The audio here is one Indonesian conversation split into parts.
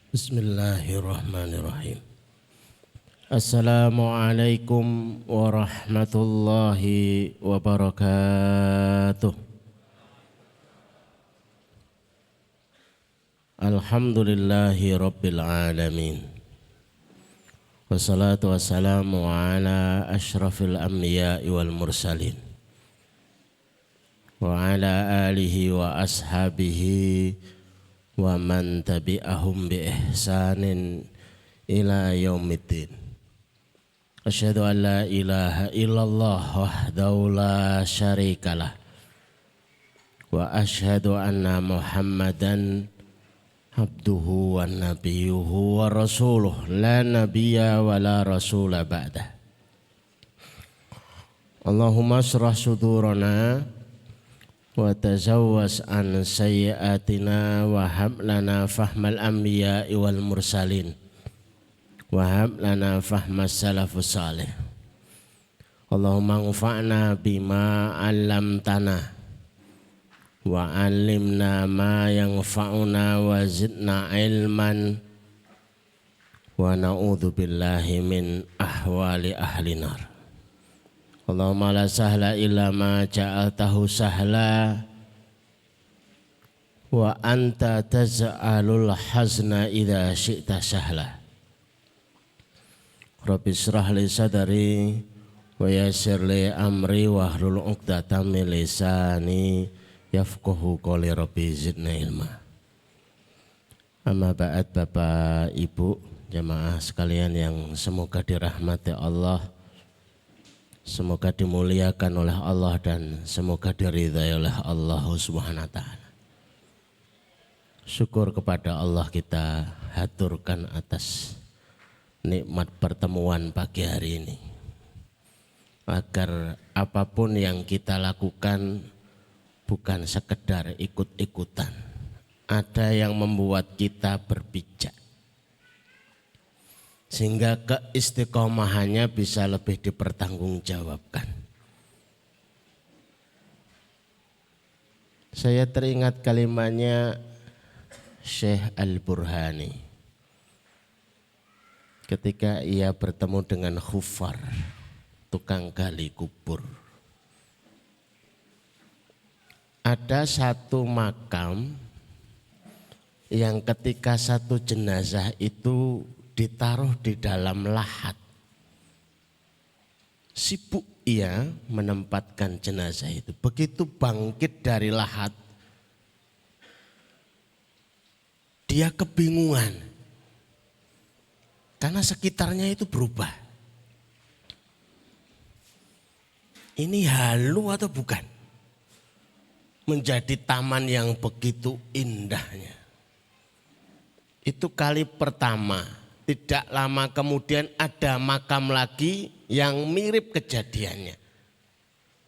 Bismillahirrahmanirrahim. Assalamualaikum warahmatullahi wabarakatuh. Alhamdulillahi rabbil alamin. Wassalatu wassalamu ala ashrafil anbiya'i wal mursalin. Wa ala alihi wa ashabihi wa man tabi'ahum bi ihsanin ila yaumiddin. Asyhadu an la ilaha illallah wahdahu la syarikalah wa asyhadu anna Muhammadan abduhu wa nabiyuhu wa rasuluh la nabiyya wa la rasula ba'dah. Allahumma ashrah sudurana wa tazawwas an sayyiatina wa hab lana fahmal anbiya'i wal mursalin wa hab lana fahmas salafus salih. Allahumma anfa'na bima 'allamtana wa 'allimna ma yanfa'una wa zidna ilman wa na'udzu billahi min ahwali ahli nar. Allahumma la sahla illa ma ja'altahu sahla wa anta taz'alul hazna idza syi'ta sahla. Rabbi shrah li sadri wa yassir li amri wahlul 'uqdatam min lisani yafqahu qawli. Rabbi zidni ilma. Amma ba'd, Bapak Ibu jamaah sekalian yang semoga dirahmati Allah, semoga dimuliakan oleh Allah dan semoga diridhai oleh Allah Subhanahu wa taala. Syukur kepada Allah kita haturkan atas nikmat pertemuan pagi hari ini. Agar apapun yang kita lakukan bukan sekedar ikut-ikutan. Ada yang membuat kita berpijak, sehingga keistiqomahannya bisa lebih dipertanggungjawabkan. Saya teringat kalimatnya Syekh Al-Burhani ketika ia bertemu dengan Khufar, tukang gali kubur. Ada satu makam yang ketika satu jenazah itu ditaruh di dalam lahat. Sibuk ia menempatkan jenazah itu. Begitu bangkit dari lahat, dia kebingungan karena sekitarnya itu berubah. Ini halu atau bukan? Menjadi taman yang begitu indahnya. Itu kali pertama. Tidak lama kemudian ada makam lagi yang mirip kejadiannya.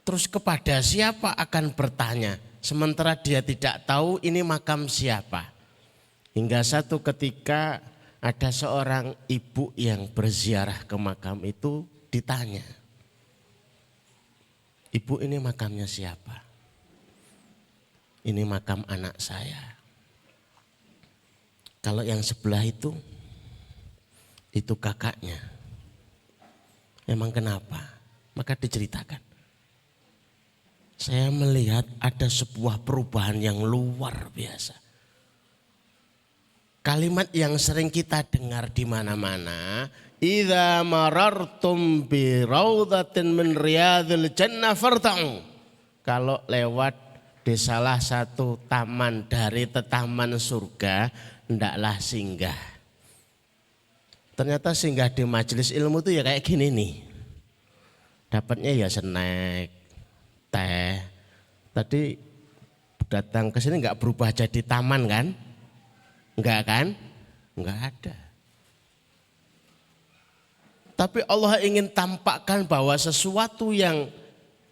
Terus kepada siapa akan bertanya, sementara dia tidak tahu ini makam siapa. Hingga satu ketika ada seorang ibu yang berziarah ke makam itu ditanya, "Ibu, ini makamnya siapa?" "Ini makam anak saya." "Kalau yang sebelah itu kakaknya." "Emang kenapa?" Maka diceritakan, "Saya melihat ada sebuah perubahan yang luar biasa." Kalimat yang sering kita dengar di mana-mana, "Idza marartum bi raudhatin min riyadil jannah farta'u." Kalau lewat di salah satu taman dari taman surga, hendaklah singgah. Ternyata singgah di majelis ilmu itu ya kayak gini nih. Dapatnya ya snack, teh. Tadi datang ke sini nggak berubah jadi taman kan? Enggak kan? Enggak ada. Tapi Allah ingin tampakkan bahwa sesuatu yang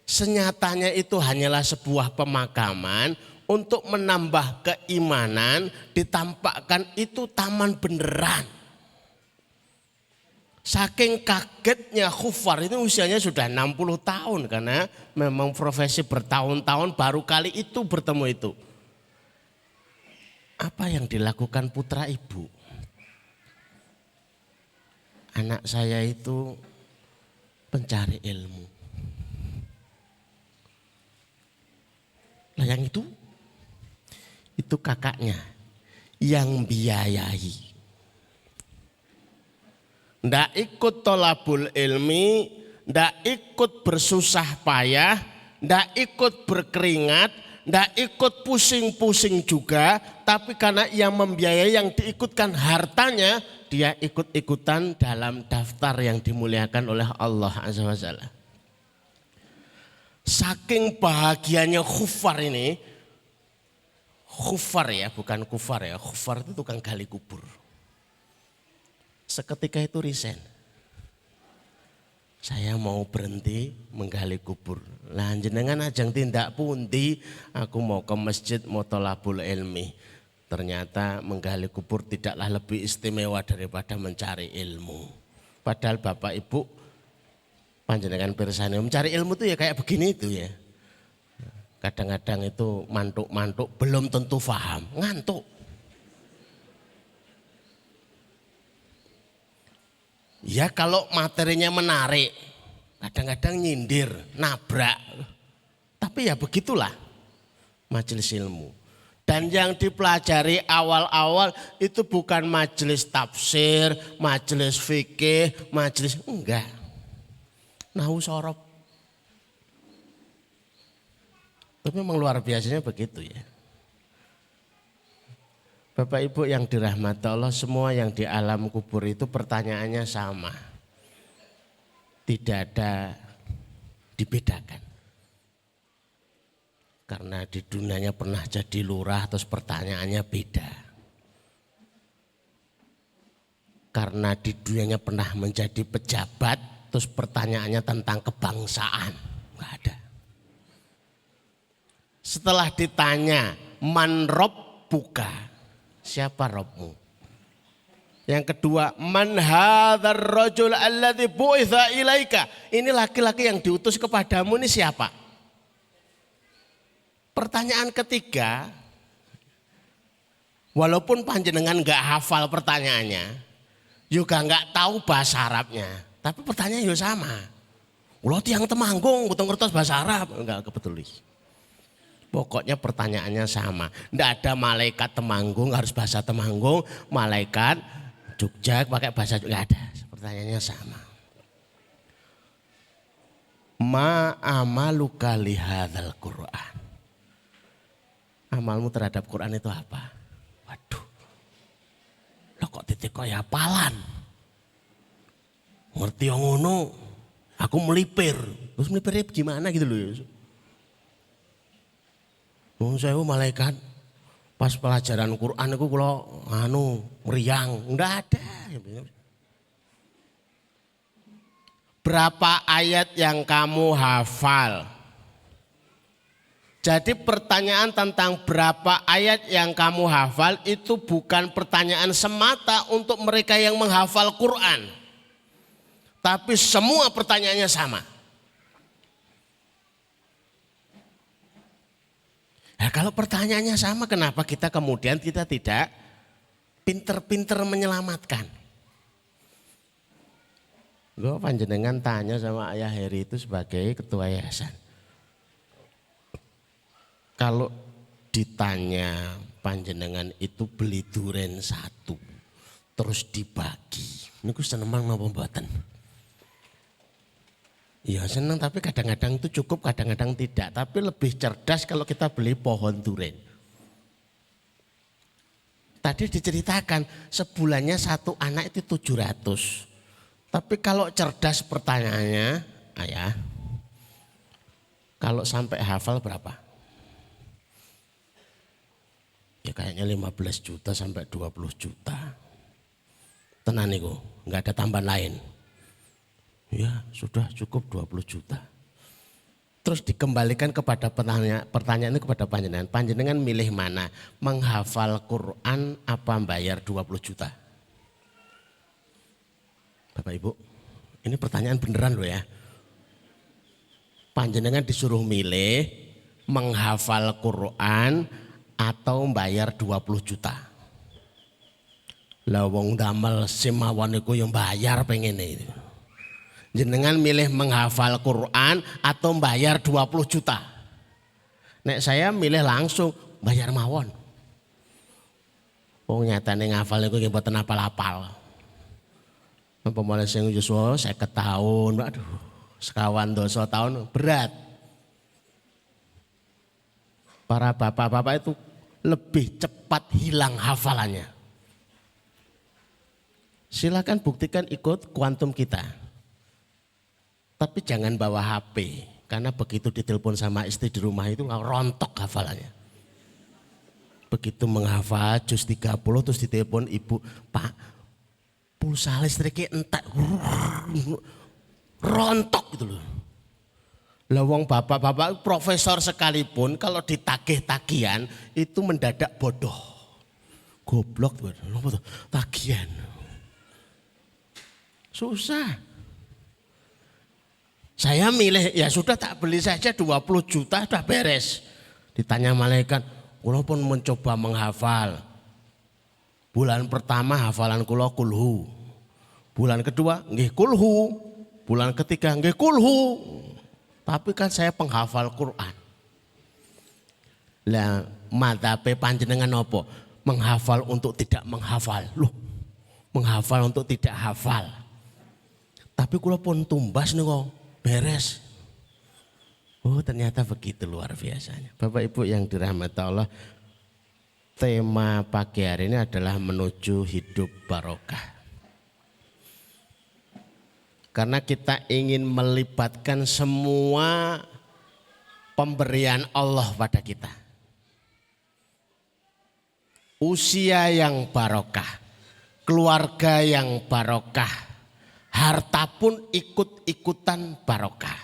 senyatanya itu hanyalah sebuah pemakaman, untuk menambah keimanan ditampakkan itu taman beneran. Saking kagetnya Khufar, ini usianya sudah 60 tahun karena memang profesi bertahun-tahun, baru kali itu bertemu itu. Apa yang dilakukan putra ibu? anak saya itu pencari ilmu. Nah yang itu kakaknya yang biayai. Ndak ikut tolabul ilmi, ndak ikut bersusah payah, ndak ikut berkeringat, ndak ikut pusing-pusing juga, tapi karena yang membiayai, yang diikutkan hartanya, dia ikut-ikutan dalam daftar yang dimuliakan oleh Allah Azza wa Jalla. Saking bahagianya Khufar ini, Khufar ya, bukan kufar ya, Khufar itu tukang gali kubur. Seketika itu resign. Saya mau berhenti menggali kubur. Lah jenengan ajeng tindak pundi, aku mau ke masjid mau tolabul ilmi. Ternyata menggali kubur tidaklah lebih istimewa daripada mencari ilmu. Padahal Bapak Ibu panjenengan pirsani mencari ilmu itu ya kayak begini itu ya. Kadang-kadang itu mantuk-mantuk belum tentu paham, ngantuk. Ya kalau materinya menarik, kadang-kadang nyindir, nabrak. Tapi ya begitulah majelis ilmu. Dan yang dipelajari awal-awal itu bukan majelis tafsir, majelis fikih, majelis enggak. Nahu sorob. Tapi memang luar biasanya begitu ya. Bapak Ibu yang dirahmati Allah, semua yang di alam kubur itu pertanyaannya sama. Tidak ada dibedakan. Karena di dunianya pernah jadi lurah terus pertanyaannya beda. Karena di dunianya pernah menjadi pejabat terus pertanyaannya tentang kebangsaan. Enggak ada. Setelah ditanya man rabbuka, siapa Rabbmu? Yang kedua, man hadzal rajul alladzi bu'itsa ilaika. Ini laki-laki yang diutus kepadamu ini siapa? Pertanyaan ketiga, walaupun panjenengan enggak hafal pertanyaannya, juga enggak tahu bahasa Arabnya, tapi pertanyaan juga sama. Ulah tiang Temanggung, butuh ngertos bahasa Arab, enggak kepetuli. Pokoknya pertanyaannya sama. Tidak ada malaikat Temanggung harus bahasa Temanggung, malaikat Jogja pakai bahasa Jogja, ada. Pertanyaannya sama. Ma amaluka lihadzal Qur'an. Amalmu terhadap Quran itu apa? Waduh. Lah kok titik kaya hafalan. Ngerti yang ngono. Aku melipir. Terus melipirnya gimana gitu loh. Saya malaikat pas pelajaran Quran itu kalau meriang, enggak ada. Berapa ayat yang kamu hafal? Jadi pertanyaan tentang berapa ayat yang kamu hafal itu bukan pertanyaan semata untuk mereka yang menghafal Quran. Tapi semua pertanyaannya sama. Nah, kalau pertanyaannya sama, kenapa kita kemudian tidak pinter-pinter menyelamatkan? Gue panjenengan tanya sama Ayah Heri itu sebagai ketua yayasan. Kalau ditanya panjenengan itu beli duren satu, terus dibagi, ini gue seneng napa mboten? Ya senang, tapi kadang-kadang itu cukup, kadang-kadang tidak. Tapi lebih cerdas kalau kita beli pohon duren. Tadi diceritakan sebulannya satu anak itu 700. Tapi kalau cerdas pertanyaannya, ayah, kalau sampai hafal berapa? Ya kayaknya 15 juta sampai 20 juta. Tenan niku, enggak ada tambahan lain. Ya sudah cukup 20 juta. Terus dikembalikan kepada pertanyaan itu kepada panjenengan. Panjenengan milih mana? Menghafal Quran apa bayar 20 juta? Bapak Ibu, ini pertanyaan beneran loh ya. Panjenengan disuruh milih menghafal Quran atau bayar 20 juta. Lah wong damel SIM mawon niku yang bayar pengene. Jenengan milih menghafal Quran atau bayar 20 juta? Nek saya milih langsung bayar mawon. Wong nyatane ngafal niku nggih mboten apal-apal. Apa malah sing yuswa 50 tahun, aduh, sekawan dosa tahun berat. Para bapak-bapak itu lebih cepat hilang hafalannya. Silakan buktikan ikut kuantum kita. Tapi jangan bawa HP. Karena begitu ditelepon sama istri di rumah itu rontok hafalannya. Begitu menghafal juz 30 terus ditelepon ibu, Pak, pulsa listriknya entek. Rontok gitu loh. Lawang bapak-bapak profesor sekalipun kalau ditagih-tagihan itu mendadak bodoh. Goblok tuh, tagihan. Susah. Saya milih ya sudah tak beli saja 20 juta sudah beres. Ditanya malaikat, kula pun mencoba menghafal. Bulan pertama hafalan kula kulhu. Bulan kedua nggih kulhu. Bulan ketiga nggih kulhu. Tapi kan saya penghafal Quran. Lah madhabe panjenengan apa? Menghafal untuk tidak menghafal. Loh, menghafal untuk tidak hafal. Tapi kula pun tumbas niku beres. Oh, ternyata begitu luar biasanya. Bapak Ibu yang dirahmati Allah, tema pagi hari ini adalah menuju hidup barokah. Karena kita ingin melibatkan semua pemberian Allah pada kita. Usia yang barokah, keluarga yang barokah, harta pun ikut-ikutan barokah.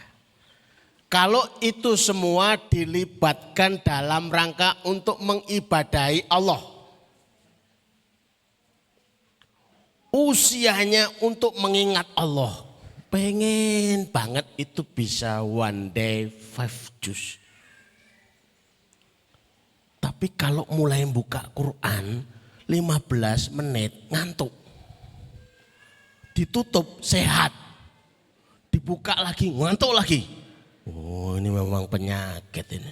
Kalau itu semua dilibatkan dalam rangka untuk mengibadahi Allah. Usianya untuk mengingat Allah. Pengen banget itu bisa one day 5 juz. Tapi kalau mulai buka Quran 15 menit ngantuk. Ditutup sehat. Dibuka lagi ngantuk lagi. Oh, ini memang penyakit ini.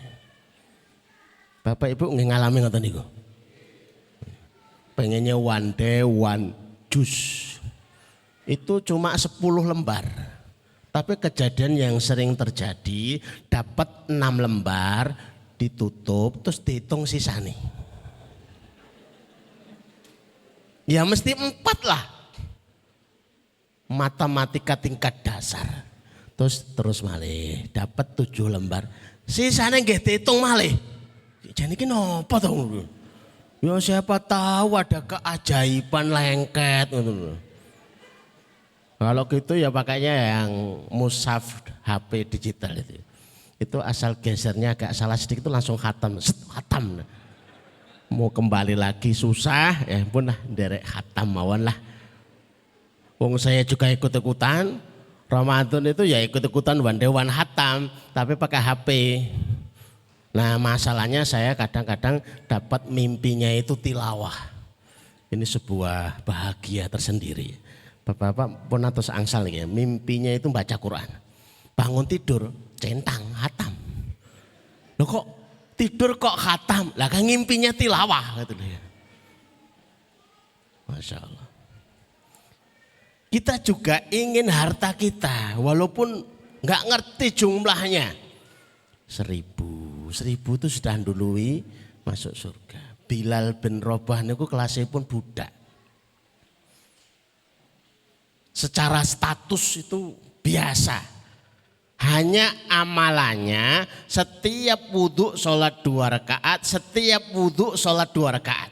Bapak Ibu nggih ngalami ngoten niku. Pengennya one day one juz. Itu cuma 10 lembar. Tapi kejadian yang sering terjadi dapat 6 lembar ditutup terus dihitung sisanya. Ya mesti 4 lah. Matematika tingkat dasar. Terus malih dapat 7 lembar. Sisanya nggih dihitung malih. Jane iki napa to? Ya siapa tahu ada keajaiban lengket ngono. Kalau gitu ya pakainya yang mushaf HP digital itu. Itu asal gesernya agak salah sedikit itu langsung khatam. Khatam. Mau kembali lagi susah, ya pun lah derek khatam mawon lah. Wong saya juga ikut-ikutan. Ramadan itu ya ikut-ikutan one khatam, tapi pakai HP. Nah masalahnya saya kadang-kadang dapat mimpinya itu tilawah. Ini sebuah bahagia tersendiri. Bapak-bapak pun atus angsal ya, mimpinya itu baca Quran. Bangun tidur centang khatam. Loh kok tidur kok khatam? Lah kan mimpinya tilawah gitu ya. Masya Allah. Kita juga ingin harta kita walaupun nggak ngerti jumlahnya. 1000 itu sudah dului masuk surga. Bilal bin Rabah niku kelasnya pun budak. Secara status itu biasa. Hanya amalannya setiap wudhu sholat 2 rakaat, setiap wudhu sholat 2 rakaat.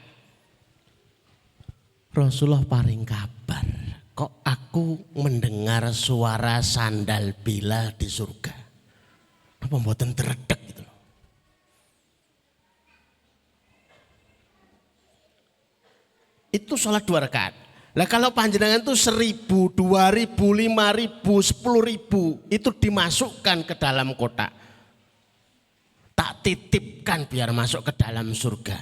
Rasulullah paring kabar, kok aku mendengar suara sandal Bilal di surga. Apa mboten dredeg gitu loh. Itu sholat 2 rakaat. Lah kalau panjenengan itu 1000, 2000, 5000, 10.000 itu dimasukkan ke dalam kotak. Tak titipkan biar masuk ke dalam surga.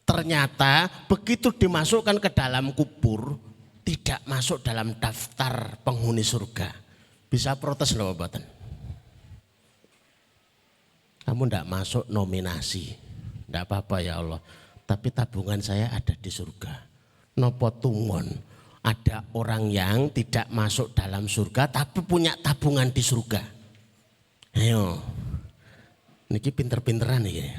ternyata begitu dimasukkan ke dalam kubur tidak masuk dalam daftar penghuni surga. Bisa protes loh Bapak. Kamu tidak masuk nominasi, tidak apa-apa ya Allah. Tapi tabungan saya ada di surga. Nopo tungon, ada orang yang tidak masuk dalam surga tapi punya tabungan di surga. Ayo, niki pinter-pinteran nih.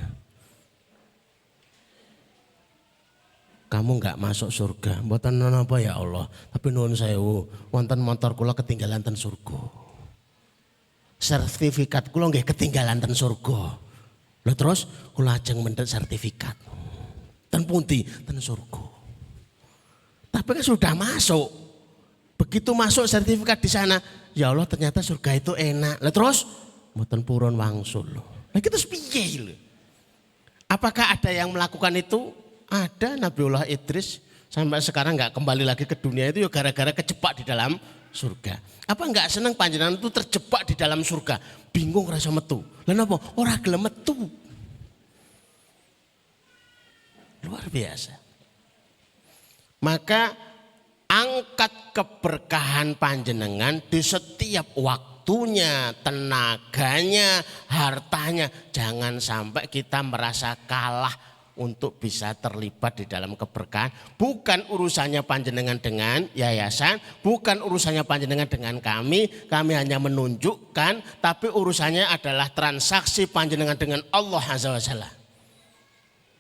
Kamu nggak masuk surga, mboten napa ya Allah. Tapi nuwun sewu, wonten motor kula ketinggalan ten surga. Sertifikat kula nggih ketinggalan ten surga. Lho terus kula ajeng mendhet sertifikat. Ten pundi? Ten surga. Tapi kan sudah masuk. Begitu masuk sertifikat di sana, ya Allah ternyata surga itu enak. Lho terus mboten purun wangsul. Lah kita piye lho? Apakah ada yang melakukan itu? Ada. Nabiullah Idris sampai sekarang nggak kembali lagi ke dunia itu ya gara-gara kejebak di dalam surga. Apa nggak senang panjenengan itu terjebak di dalam surga? Bingung rasa metu. Lah napa? Ora gelem metu. Luar biasa. Maka angkat keberkahan panjenengan di setiap waktunya, tenaganya, hartanya. Jangan sampai kita merasa kalah untuk bisa terlibat di dalam keberkahan. Bukan urusannya panjenengan dengan yayasan, bukan urusannya panjenengan dengan kami hanya menunjukkan, tapi urusannya adalah transaksi panjenengan dengan Allah Azza wa Jalla.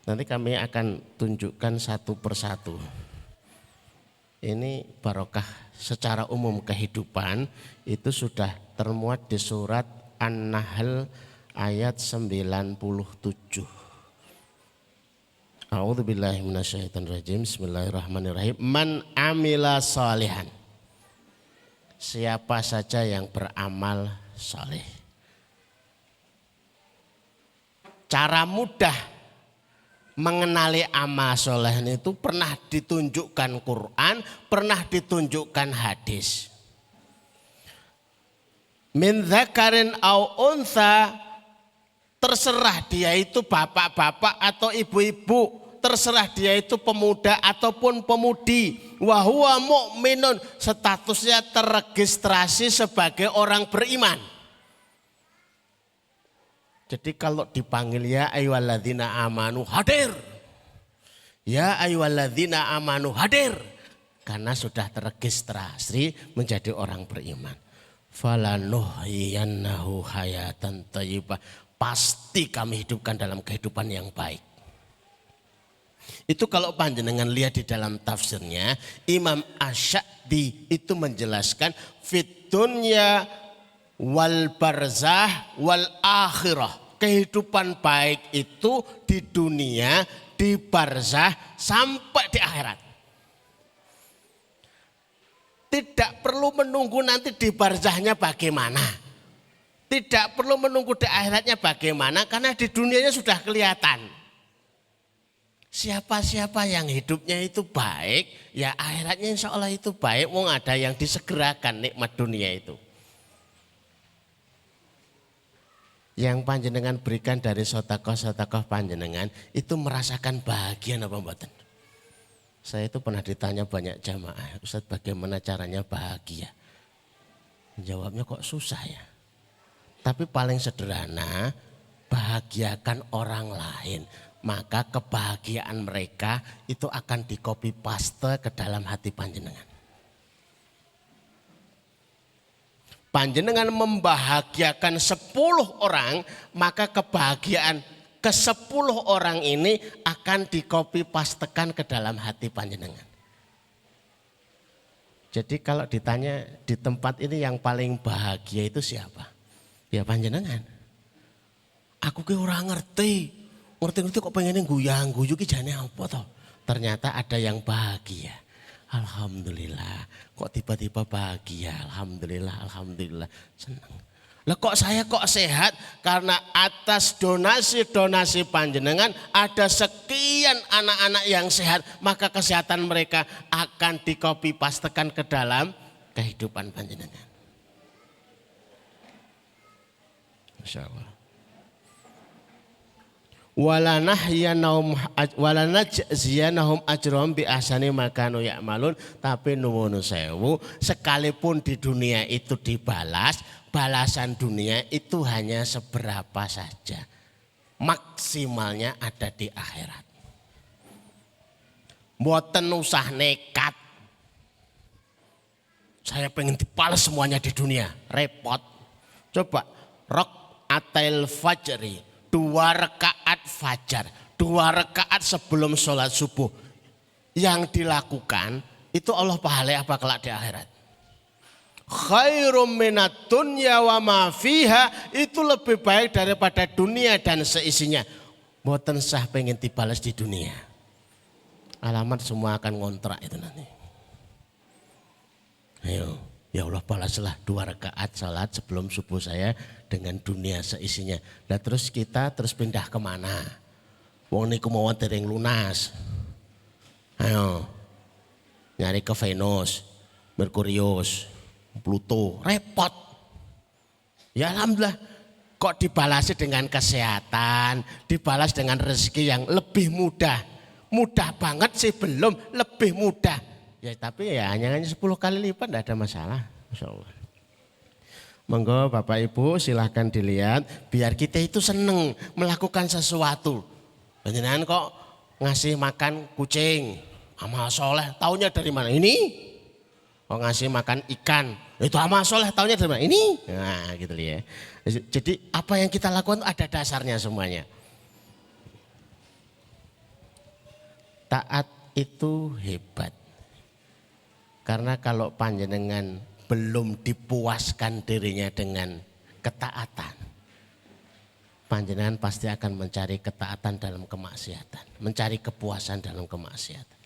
Nanti kami akan tunjukkan satu persatu. Ini barokah secara umum kehidupan itu sudah termuat di surat An-Nahl ayat 97. A'udzubillahi minasyaitonirrajim. Bismillahirrahmanirrahim. Man amila sholihan. Siapa saja yang beramal saleh. Cara mudah mengenali amal soleh itu pernah ditunjukkan Quran, pernah ditunjukkan hadis. Min dzakarin au untha, terserah dia itu bapak-bapak atau ibu-ibu, terserah dia itu pemuda ataupun pemudi. Wa huwa mu'minun, statusnya terregistrasi sebagai orang beriman. Jadi kalau dipanggil ya ayyuhalladzina amanu hadir. Ya ayyuhalladzina amanu hadir. Karena sudah terregistrasi menjadi orang beriman. Falanuhyiyannahu hayatan thayyibah. Pasti kami hidupkan dalam kehidupan yang baik. Itu kalau panjenengan lihat di dalam tafsirnya, Imam Asy-Sya'bi itu menjelaskan fit dunya wal barzah wal akhirah. Kehidupan baik itu di dunia, di barzah sampai di akhirat. Tidak perlu menunggu nanti di barzahnya bagaimana. Tidak perlu menunggu di akhiratnya bagaimana, karena di dunianya sudah kelihatan. Siapa-siapa yang hidupnya itu baik, ya akhiratnya insya Allah itu baik. Wong ada yang disegerakan nikmat dunia itu. Yang panjenengan berikan dari sedekah-sedekah panjenengan itu merasakan bahagia apa mboten? Saya itu pernah ditanya banyak jamaah, Ustaz bagaimana caranya bahagia? Jawabnya kok susah ya. Tapi paling sederhana, bahagiakan orang lain. Maka kebahagiaan mereka itu akan di copy paste ke dalam hati panjenengan. Panjenengan membahagiakan 10 orang, maka kebahagiaan ke-10 orang ini akan di copy pastekan ke dalam hati panjenengan. Jadi kalau ditanya di tempat ini yang paling bahagia itu siapa? Ya panjenengan. Aku ki ora ngerti. Ngerti-ngerti kok pengen guyang-guyu ki jane apa toh? Ternyata ada yang bahagia. Alhamdulillah. Kok tiba-tiba bahagia? Alhamdulillah, alhamdulillah. Senang. Lah kok saya kok sehat? Karena atas donasi-donasi panjenengan ada sekian anak-anak yang sehat, maka kesehatan mereka akan di-copy pastekan ke dalam kehidupan panjenengan. Masya Allah. walanajziyanahum ajrahum bi ahsani ma kanu ya'malun. Tapi nuwun sewu, sekalipun di dunia itu dibalas, balasan dunia itu hanya seberapa saja. Maksimalnya ada di akhirat. Mboten usah nekat. Saya pengen dibalas semuanya di dunia, repot. Coba rakaatail fajri, 2 rakaat fajar, 2 rakaat sebelum sholat subuh. Yang dilakukan itu Allah pahala apa kelak di akhirat? Khairum minad dunya wa ma fiha, itu lebih baik daripada dunia dan seisinya. Mboten sah pengen dibalas di dunia. Alamat semua akan ngontrak itu nanti. Ayo, ya Allah balaslah 2 rakaat salat sebelum subuh saya dengan dunia seisinya. Nah terus kita pindah kemana? Wong niku mau dereng lunas. Ayo, nyari ke Venus, Merkurius, Pluto, repot. Ya alhamdulillah, kok dibalasi dengan kesehatan, dibalas dengan rezeki yang lebih mudah. Mudah banget sih belum, lebih mudah. Ya tapi ya hanya 10 kali lipat tidak ada masalah. Masya Allah. Monggo Bapak Ibu silahkan dilihat biar kita itu seneng melakukan sesuatu. Panjenengan kok ngasih makan kucing, amal soleh, taunya dari mana? Ini. Kok ngasih makan ikan, itu amal soleh, taunya dari mana? Ini. Nah gitu ya. Jadi apa yang kita lakukan ada dasarnya semuanya. Taat itu hebat. Karena kalau panjenengan belum dipuaskan dirinya dengan ketaatan, panjenengan pasti akan mencari ketaatan dalam kemaksiatan, mencari kepuasan dalam kemaksiatan.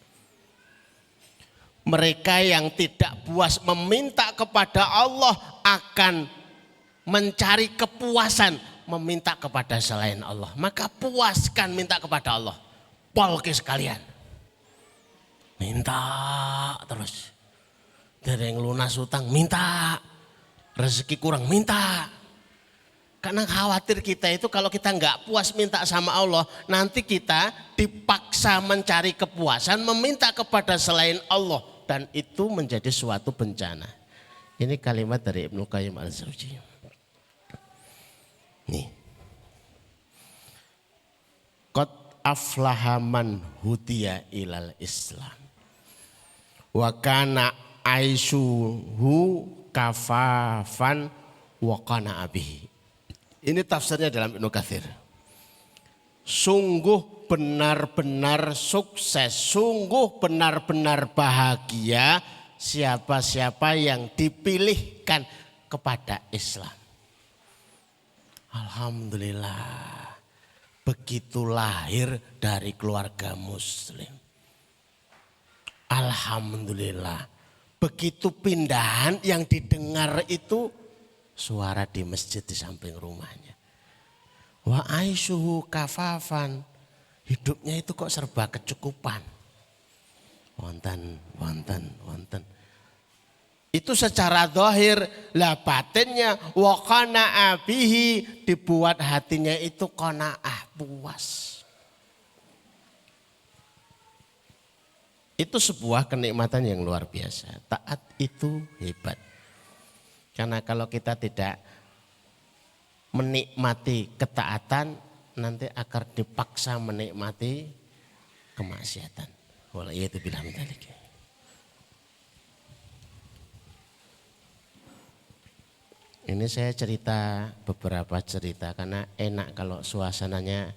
Mereka yang tidak puas meminta kepada Allah akan mencari kepuasan meminta kepada selain Allah. Maka puaskan minta kepada Allah. Polke sekalian. Minta terus. Dereng lunas utang minta. Rezeki kurang minta. Karena khawatir kita itu kalau kita nggak puas minta sama Allah, nanti kita dipaksa mencari kepuasan meminta kepada selain Allah. Dan itu menjadi suatu bencana. Ini kalimat dari Ibnu Qayyim al-Jauziyyah. Nih. Qad aflaha man hudiya ilal Islam. Wa kana aishuhu kafafan wa qana'a bihi. Ini tafsirnya dalam Ibnu Katsir. Sungguh benar-benar sukses, sungguh benar-benar bahagia siapa-siapa yang dipilihkan kepada Islam. Alhamdulillah, begitu lahir dari keluarga muslim. Alhamdulillah, begitu pindahan yang didengar itu suara di masjid di samping rumahnya. Wa aishuhu kafafan. Hidupnya itu kok serba kecukupan. Wonten. Itu secara zahir, lah batinnya wa qana'a bihi, dibuat hatinya itu qanaah, puas. Itu sebuah kenikmatan yang luar biasa. Taat itu hebat. Karena kalau kita tidak menikmati ketaatan, nanti akan dipaksa menikmati kemaksiatan. Waliyatubillah min dzalik. Ini saya cerita beberapa cerita karena enak kalau suasananya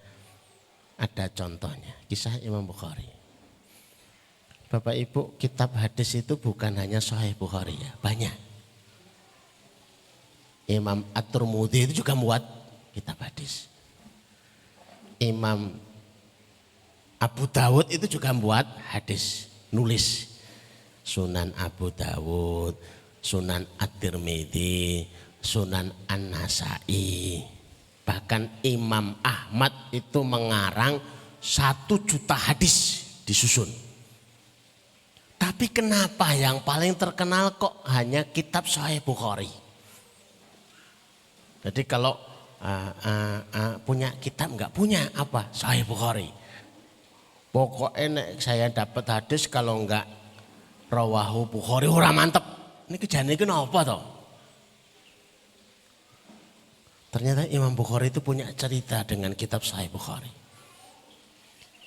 ada contohnya. Kisah Imam Bukhari. Bapak Ibu, kitab hadis itu bukan hanya Sahih Bukhari ya, banyak. Imam At-Tirmidzi itu juga membuat kitab hadis. Imam Abu Dawud itu juga membuat hadis, nulis. Sunan Abu Dawud, Sunan At-Tirmidzi, Sunan An-Nasai. Bahkan Imam Ahmad itu mengarang 1 juta hadis disusun. Tapi kenapa yang paling terkenal kok hanya kitab Sahih Bukhari? Jadi kalau punya kitab enggak? Punya apa? Sahih Bukhari. Pokoknya nek saya dapat hadis kalau enggak rawahu Bukhari ora mantep. Ini kejadian itu apa toh? Ternyata Imam Bukhari itu punya cerita dengan kitab Sahih Bukhari.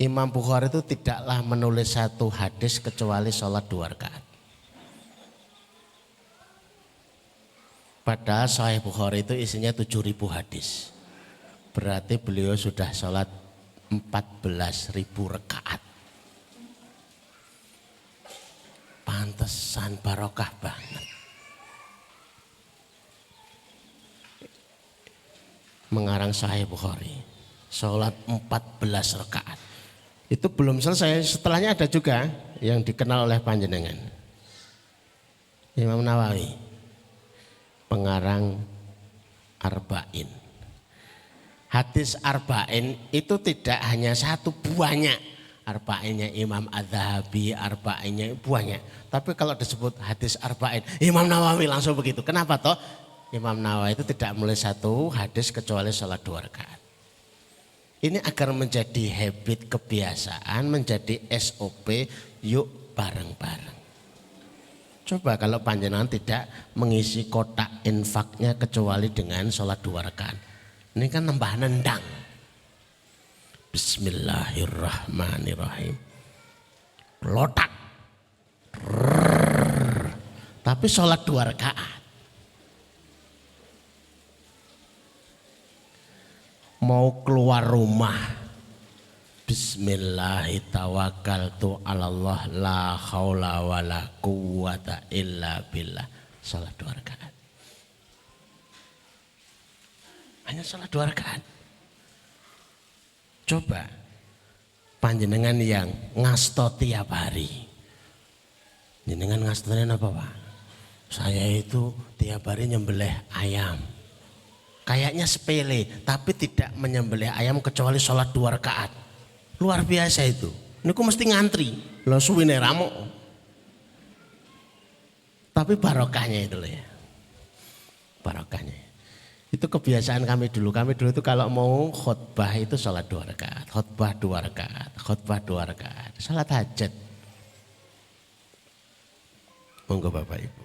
Imam Bukhari itu tidaklah menulis satu hadis kecuali sholat 2 rakaat. Padahal Sahih Bukhari itu isinya 7.000 hadis. Berarti beliau sudah sholat 14.000 rakaat. Pantesan barokah banget. Mengarang Sahih Bukhari, sholat 14 rakaat. Itu belum selesai, setelahnya ada juga yang dikenal oleh panjenengan. Imam Nawawi, pengarang Arba'in. Hadis Arba'in itu tidak hanya satu, banyak. Arba'innya Imam Az-Zahabi, Arba'innya banyak. Tapi kalau disebut hadis Arba'in, Imam Nawawi langsung begitu. Kenapa toh? Imam Nawawi itu tidak menulis satu hadis kecuali sholat 2 rakaat. Ini agar menjadi habit, kebiasaan, menjadi SOP, yuk bareng-bareng. Coba kalau panjenengan tidak mengisi kotak infaknya kecuali dengan sholat 2 rakaat. Ini kan nambah nendang. Bismillahirrahmanirrahim. Lotak. Tapi sholat 2 rakaat. Mau keluar rumah, Bismillahirrahmanirrahim, la haula wa la quwata illa billah. Salat 2 rakaat. Hanya salat 2 rakaat. Coba panjenengan yang ngasto tiap hari. Jenengan ngastonya apa Pak? Saya itu tiap hari nyembelih ayam. Kayaknya sepele, tapi tidak menyembelih ayam kecuali sholat 2 rakaat. Luar biasa itu. Ini aku mesti ngantri, lo suwine ramo. Tapi barokahnya itu loh ya. Barokahnya. Itu kebiasaan kami dulu. Kami dulu itu kalau mau khutbah itu sholat 2 rakaat. Khutbah 2 rakaat. Khutbah 2 rakaat. Sholat hajat. Monggo Bapak Ibu.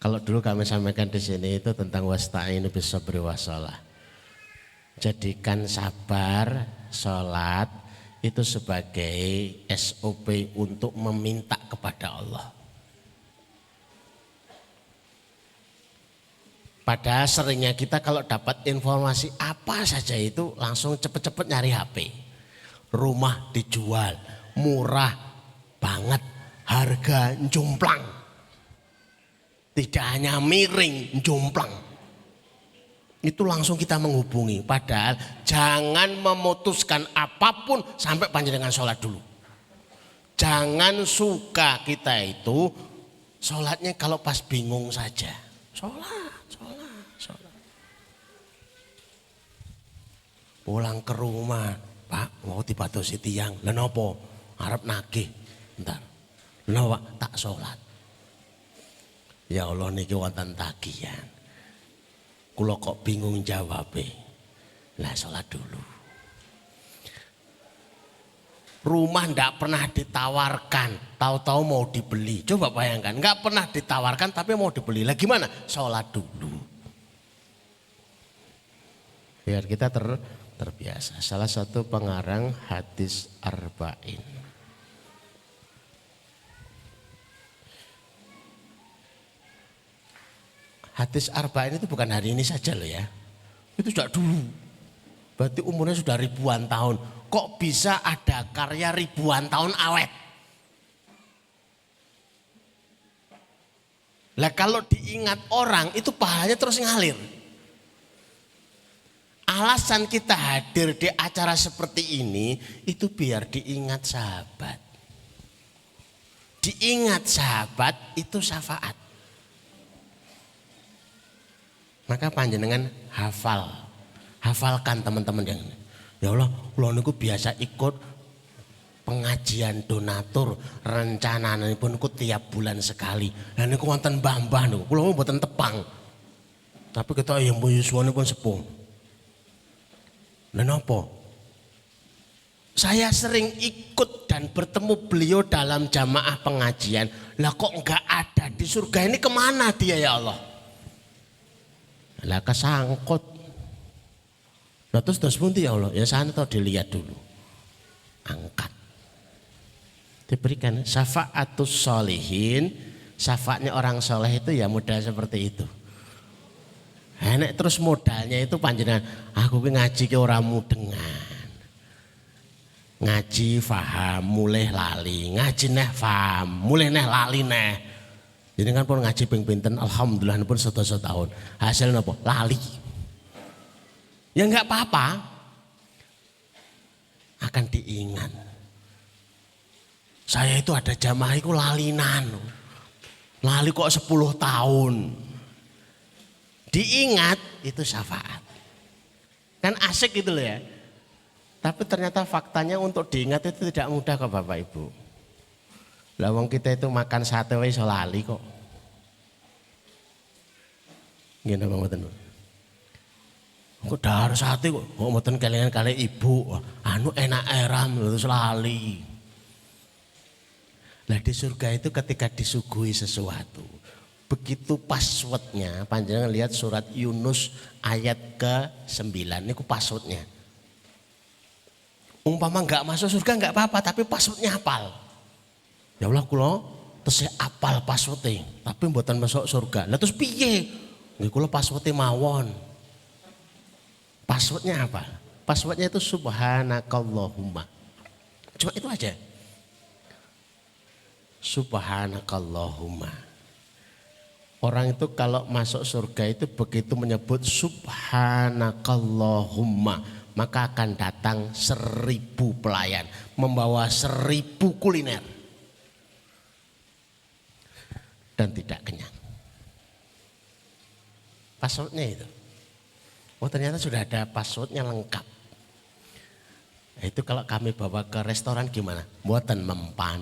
Kalau dulu kami sampaikan di sini itu tentang wasta'inu bis-sabri wassalah. Jadikan sabar, sholat itu sebagai SOP untuk meminta kepada Allah. Padahal seringnya kita kalau dapat informasi apa saja itu langsung cepet-cepet nyari HP. Rumah dijual, murah banget, harga jomplang. Tidak hanya miring, jomplang. Itu langsung kita menghubungi. Padahal jangan memutuskan apapun sampai panjenengan sholat dulu. Jangan suka kita itu sholatnya kalau pas bingung saja. Sholat. Pulang ke rumah, Pak mau dibatosi tiang. Lenopo, arep nagih. Bentar. Lenopo Pak, tak sholat. Ya Allah niki wonten tagihan. Kula kok bingung jawabe. Lah sholat dulu. Rumah ndak pernah ditawarkan, tahu-tahu mau dibeli. Coba bayangkan, nggak pernah ditawarkan tapi mau dibeli. Lah gimana? Sholat dulu. Biar kita terbiasa. Salah satu pengarang hadis Arba'in. Hadis Arba'in itu bukan hari ini saja loh ya. Itu sudah dulu. Berarti umurnya sudah ribuan tahun. Kok bisa ada karya ribuan tahun awet? Lah kalau diingat orang itu pahalanya terus ngalir. Alasan kita hadir di acara seperti ini itu biar diingat sahabat. Diingat sahabat itu syafaat. Maka panjenengan hafalkan teman-teman yang ya Allah, kula niku biasa ikut pengajian donatur rencananipun niku tiap bulan sekali. Lah niku wonten mbah-mbah niku, kula mboten tepang. Tapi kita yang yuswanipun sepuh. Lah napa? Saya sering ikut dan bertemu beliau dalam jamaah pengajian. Lah kok enggak ada di surga ini, kemana dia ya Allah? Lah kesangkut. Nah terus pundi ya Allah? Ya sana toh dilihat dulu. Angkat. Diberikan syafa'atus sholihin. Syafaatnya orang soleh itu ya mudah seperti itu. Enak terus modalnya itu panjenengan. Aku ngaji ke orang mudengan. Ngaji faham mulai lali. Ngaji neh faham mulai neh lali neh. Jadi kan pun ngaji ping pinten alhamdulillah pun setahun tahun. Hasilnya apa? Lali. Ya enggak apa-apa. Akan diingat. Saya itu ada jamaah itu lalinan. Lali kok 10 tahun. Diingat itu syafaat. Kan asik gitu loh ya. Tapi ternyata faktanya untuk diingat itu tidak mudah kok Bapak Ibu. Lawang kita itu makan sate wae iso lali kok. Ngene Bang mboten. Kok dahar sate kok mboten kelingan kali ibu. Anu enak eram terus lali. Nah di surga itu ketika disuguhi sesuatu, begitu passwordnya, panjenengan lihat surat Yunus ayat ke-9, ini passwordnya. Umpama enggak masuk surga enggak apa-apa, tapi passwordnya hafal. Ya Allah kula terus apal passwordnya, tapi mboten masuk surga. Lah terus piye? Nggih kula passwordnya mawon. Passwordnya apa? Passwordnya itu subhanakallahumma. Cuma itu aja. Subhanakallahumma. Orang itu kalau masuk surga itu begitu menyebut subhanakallahumma, maka akan datang 1000 pelayan membawa 1000 kuliner dan tidak kenyang. Passwordnya itu. Oh ternyata sudah ada passwordnya lengkap. Itu kalau kami bawa ke restoran gimana? Mboten mempan.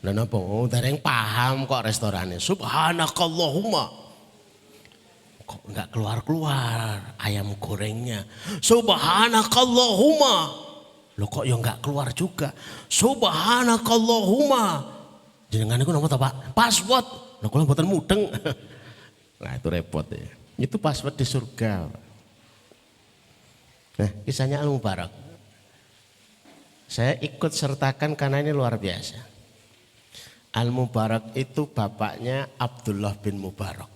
Nah napa? Oh dereng paham kok restorannya. Subhanakallahumma. Kok enggak keluar-keluar ayam gorengnya. Subhanakallahumma. Loh kok ya enggak keluar juga. Subhanakallahumma. Jenengan niku napa to Pak? Password. Lho kula mboten mudeng. Nah itu repot ya. Itu password di surga. Nah kisahnya Al-Mubarak. Saya ikut sertakan karena ini luar biasa. Al-Mubarak itu bapaknya Abdullah bin Mubarak.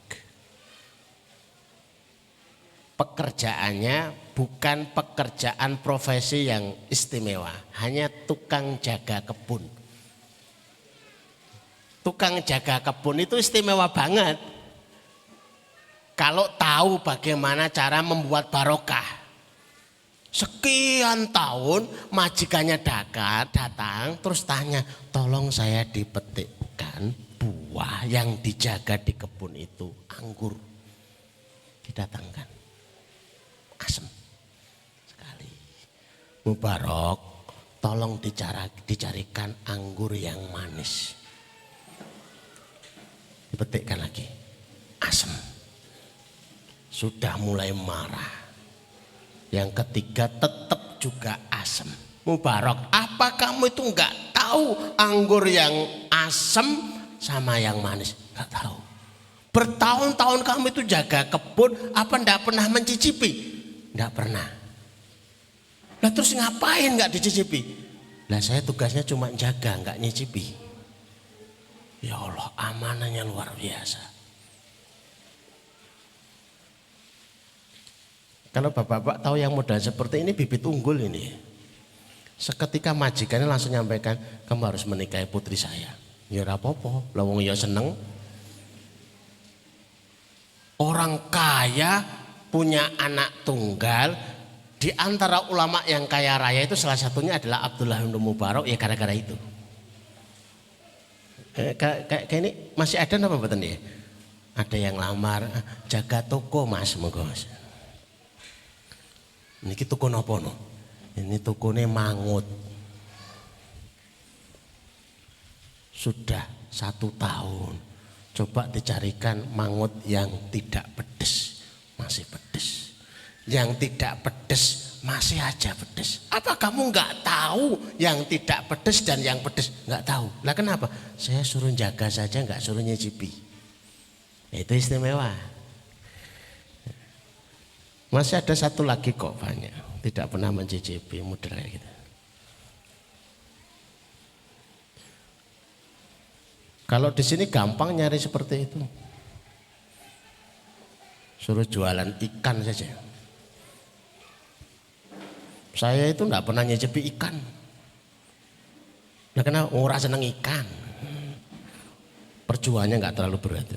Pekerjaannya bukan pekerjaan profesi yang istimewa. Hanya tukang jaga kebun. Tukang jaga kebun itu istimewa banget. Kalau tahu bagaimana cara membuat barokah. Sekian tahun majikannya datang terus tanya, tolong saya dipetikkan buah yang dijaga di kebun itu, anggur. Didatangkan. Asem sekali. Mubarak, tolong dicarikan anggur yang manis. Dipetikkan lagi. Asem. Sudah mulai marah. Yang ketiga tetap juga asam. Mubarak, apa kamu itu enggak tahu anggur yang asam sama yang manis? Enggak tahu. Bertahun-tahun kamu itu jaga kebun, apa enggak pernah mencicipi? Enggak pernah. Lah terus ngapain enggak dicicipi? Lah saya tugasnya cuma jaga, enggak nyicipi. Ya Allah, amanahnya luar biasa. Kalau bapak-bapak tahu yang modal seperti ini bibit unggul ini. Seketika majikannya langsung nyampaikan, kamu harus menikahi putri saya. Ya rapopo, lawang ya seneng. Orang kaya punya anak tunggal. Di antara ulama yang kaya raya itu salah satunya adalah Abdullah bin Mubarak. Ya gara-gara itu. Kayak ini masih ada apa betul ya? Ada yang lamar jaga toko mas, monggo mas. Niki toko napa no? Ini tokone mangut. Sudah 1 tahun. Coba dicarikan mangut yang tidak pedes, masih pedes. yang tidak pedes masih aja pedes. Apa kamu nggak tahu yang tidak pedes dan yang pedes? Nggak tahu. Lah kenapa? Saya suruh jaga saja, nggak suruh nyicipi. Itu istimewa. Masih ada satu lagi kok banyak, tidak pernah mencicipi model kayak gitu. Kalau di sini gampang nyari seperti itu. Suruh jualan ikan saja. Saya itu enggak pernah nyicipi ikan. Nah, karena orang seneng ikan. Perjuangannya enggak terlalu berat.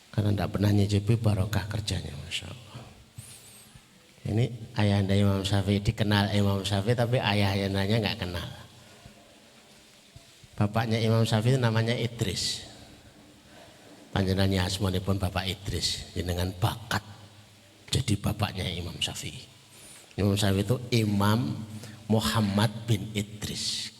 Karena enggak pernah nyicipi barokah kerjanya, Masya Allah. Ini ayahanda Imam Syafi'i, dikenal Imam Syafi'i tapi ayahandanya enggak kenal. Bapaknya Imam Syafi'i namanya Idris. Panjenengannya asmanipun Bapak Idris, dengan bakat jadi bapaknya Imam Syafi'i. Imam Syafi'i itu Imam Muhammad bin Idris.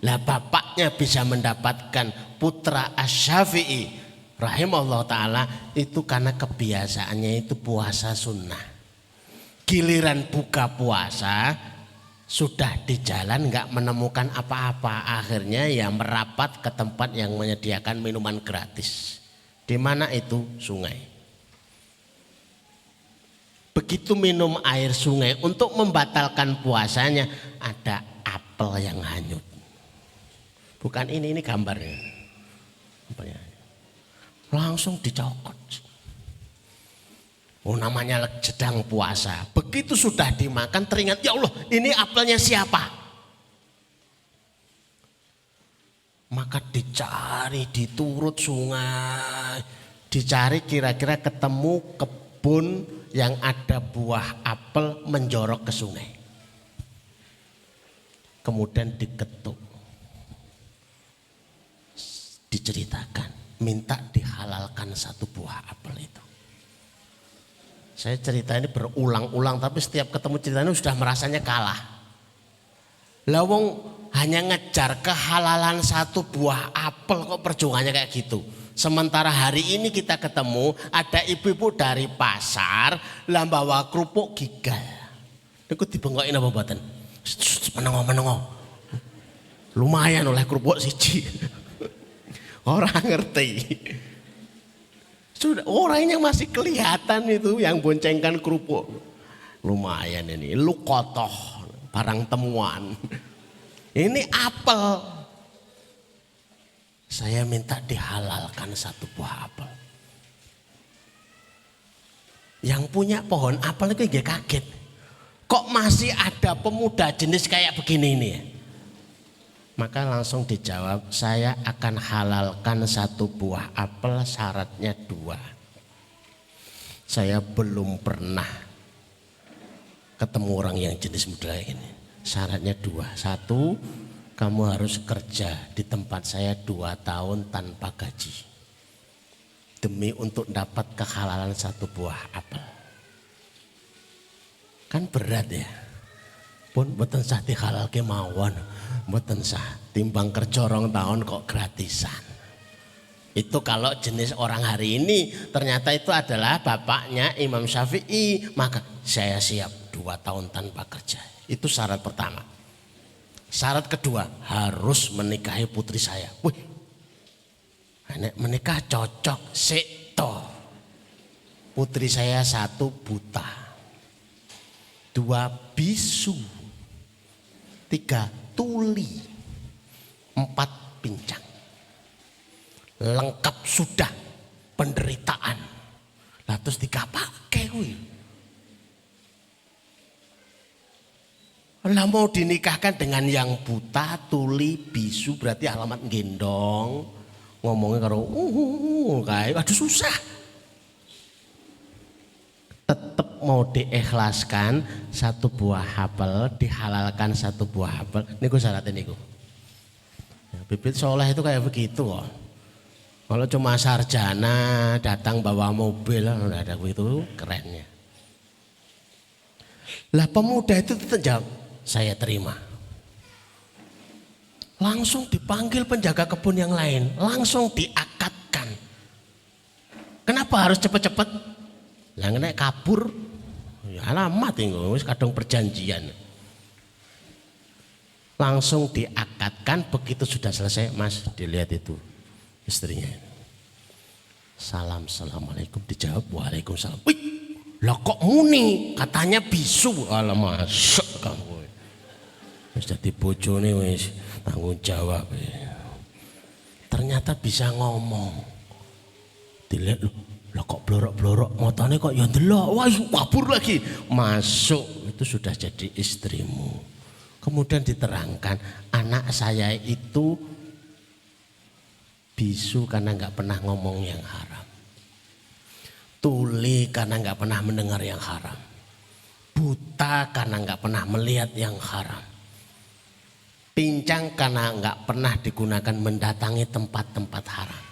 Lah bapaknya bisa mendapatkan putra Asy-Syafi'i rahimahullah ta'ala itu karena kebiasaannya itu puasa sunnah. Giliran buka puasa sudah di jalan nggak menemukan apa-apa, akhirnya ya merapat ke tempat yang menyediakan minuman gratis. Di mana itu? Sungai. Begitu minum air sungai, untuk membatalkan puasanya ada apel yang hanyut. Bukan ini gambarnya. Langsung dicokot. Oh, namanya sedang puasa. Begitu sudah dimakan teringat, ya Allah, ini apelnya siapa? Maka dicari, diturut sungai, dicari kira-kira ketemu kebun yang ada buah apel menjorok ke sungai. Kemudian diketuk, diceritakan, minta dihalalkan satu buah apel itu. Saya cerita ini berulang-ulang, tapi setiap ketemu ceritanya sudah merasanya kalah. Lawong hanya ngejar kehalalan satu buah apel, kok perjuangannya kayak gitu. Sementara hari ini kita ketemu ada ibu-ibu dari pasar lah bawa kerupuk gigal. Niku dibengkokin apa mboten? Menengo. Lumayan oleh kerupuk siji. Orang ngerti. Sudah orangnya masih kelihatan itu yang boncengkan kerupuk. Lumayan ini, lu kotoh barang temuan. Ini apel. Saya minta dihalalkan satu buah apel. Yang punya pohon apel itu nggak kaget. Kok masih ada pemuda jenis kayak begini ini ya? Maka langsung dijawab, saya akan halalkan satu buah apel, syaratnya 2. Saya belum pernah ketemu orang yang jenis model ini. Syaratnya 2. 1, kamu harus kerja di tempat saya 2 tahun tanpa gaji. Demi untuk dapat kehalalan satu buah apel. Kan berat ya. Pun mboten sah dihalalke mawon. Mboten sah, timbang kerja 2 tahun kok gratisan. Itu kalau jenis orang hari ini ternyata itu adalah bapaknya Imam Syafi'i, maka saya siap 2 tahun tanpa kerja. Itu syarat pertama. Syarat kedua, harus menikahi putri saya. Wih, nek menikah cocok sekto. Putri saya 1 buta, 2 bisu, 3 tuli, 4 pincang. Lengkap sudah penderitaan. Lah terus dikapake kuwi. Lah mau dinikahkan dengan yang buta, tuli, bisu, berarti alamat gendong. Ngomongnya karo kae aduh susah. Tetap mau diikhlaskan satu buah apel, dihalalkan satu buah apel. Niku syaratnya niku. Ya, bibit soleh itu kayak begitu kok. Kalau cuma sarjana datang bawa mobil, nggak ada begitu kerennya. Lah pemuda itu jawab, saya terima. Langsung dipanggil penjaga kebun yang lain, langsung diakatkan. Kenapa Kenapa harus cepet-cepet? Lah nek kabur ya alamat engko wis kadung perjanjian. Langsung diakadkan, begitu sudah selesai, Mas dilihat itu istrinya. Salam, assalamualaikum, dijawab waalaikumsalam. Wih, lah kok muni? Katanya bisu. Alah masuk kamu. Wis dadi bojone wis tanggung jawab. Ternyata bisa ngomong. Dilihat lah kok blorok-blorok, motane kok ya ndelok. Wah, kabur lagi. Masuk, itu sudah jadi istrimu. Kemudian diterangkan, anak saya itu bisu karena nggak pernah ngomong yang haram, tuli karena nggak pernah mendengar yang haram, buta karena nggak pernah melihat yang haram, pincang karena nggak pernah digunakan mendatangi tempat-tempat haram.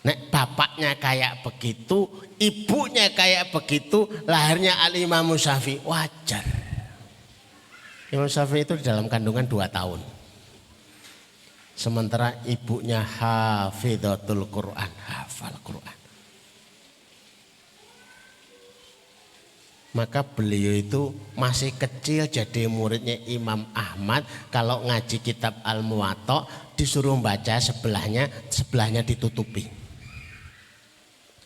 Nek bapaknya kayak begitu, ibunya kayak begitu, lahirnya Al-Imam Syafi'i, wajar. Imam Syafi'i itu di dalam kandungan 2 tahun. Sementara ibunya hafidhatul Quran, hafal Quran. Maka beliau itu masih kecil jadi muridnya Imam Ahmad. Kalau ngaji kitab Al-Muwatta disuruh baca sebelahnya ditutupi.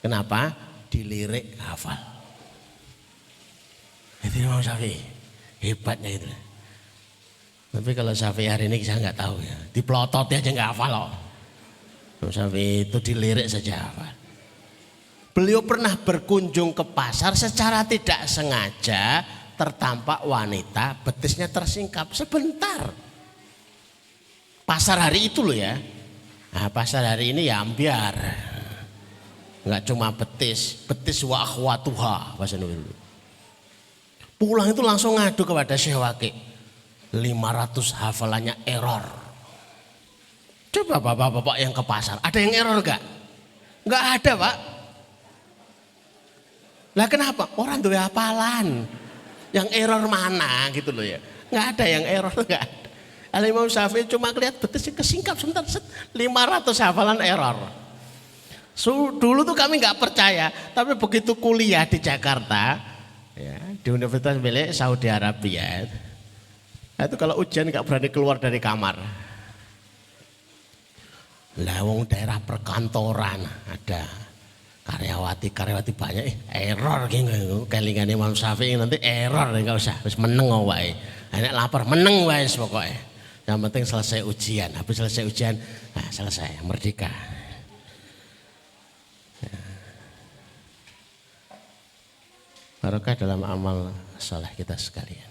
Kenapa? Dilirik hafal. Itu Imam Syafi'i, hebatnya itu. Tapi kalau Syafi'i hari ini saya nggak tahu ya. Dipelototi aja nggak hafal loh. Syafi'i itu dilirik saja hafal. Beliau pernah berkunjung ke pasar, secara tidak sengaja tertampak wanita betisnya tersingkap sebentar. Pasar hari itu loh ya. Nah, pasar hari ini ya ambiar. Nggak cuma betis wa akhwatuha bahasa Indonesia. Pulang itu langsung ngadu kepada Syekh Waqi. 500 hafalannya error. Coba bapak-bapak yang ke pasar, ada yang error gak? Gak ada, Pak. Lah kenapa? Orang tuh hafalan. Yang error mana gitu loh ya. Gak ada yang error, gak ada. Al-Imam Syafi'i cuma lihat betisnya kesingkap sebentar, 500 hafalan error. Dulu tuh kami gak percaya, tapi begitu kuliah di Jakarta, ya, di Universitas milik Saudi Arabia. Nah, itu kalau ujian nggak berani keluar dari kamar. Lah wong daerah perkantoran ada karyawati banyak error gitu. Kelingane Imam Syafi'i nanti error nggak usah, wis meneng wae. Nek lapar meneng wae pokoknya. Yang penting selesai ujian. Habis selesai ujian, nah selesai merdeka. Barokah dalam amal soleh kita sekalian.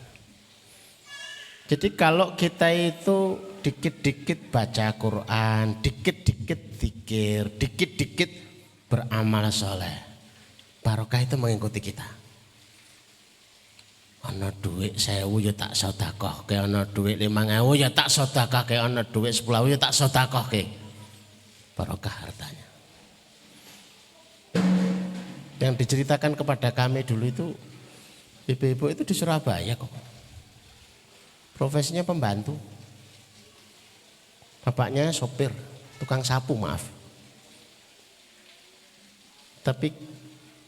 Jadi kalau kita itu dikit-dikit baca Quran, dikit-dikit zikir, dikit-dikit beramal soleh, barokah itu mengikuti kita. Ana duit 1000 ya tak sedekah, kayak ana duit 5000 ya tak sedekah, kayak ana duit 10.000 ya tak sedekah ke. Barokah hartanya. Yang diceritakan kepada kami dulu itu ibu-ibu itu di Surabaya kok. Profesinya pembantu. Bapaknya sopir, tukang sapu maaf. Tapi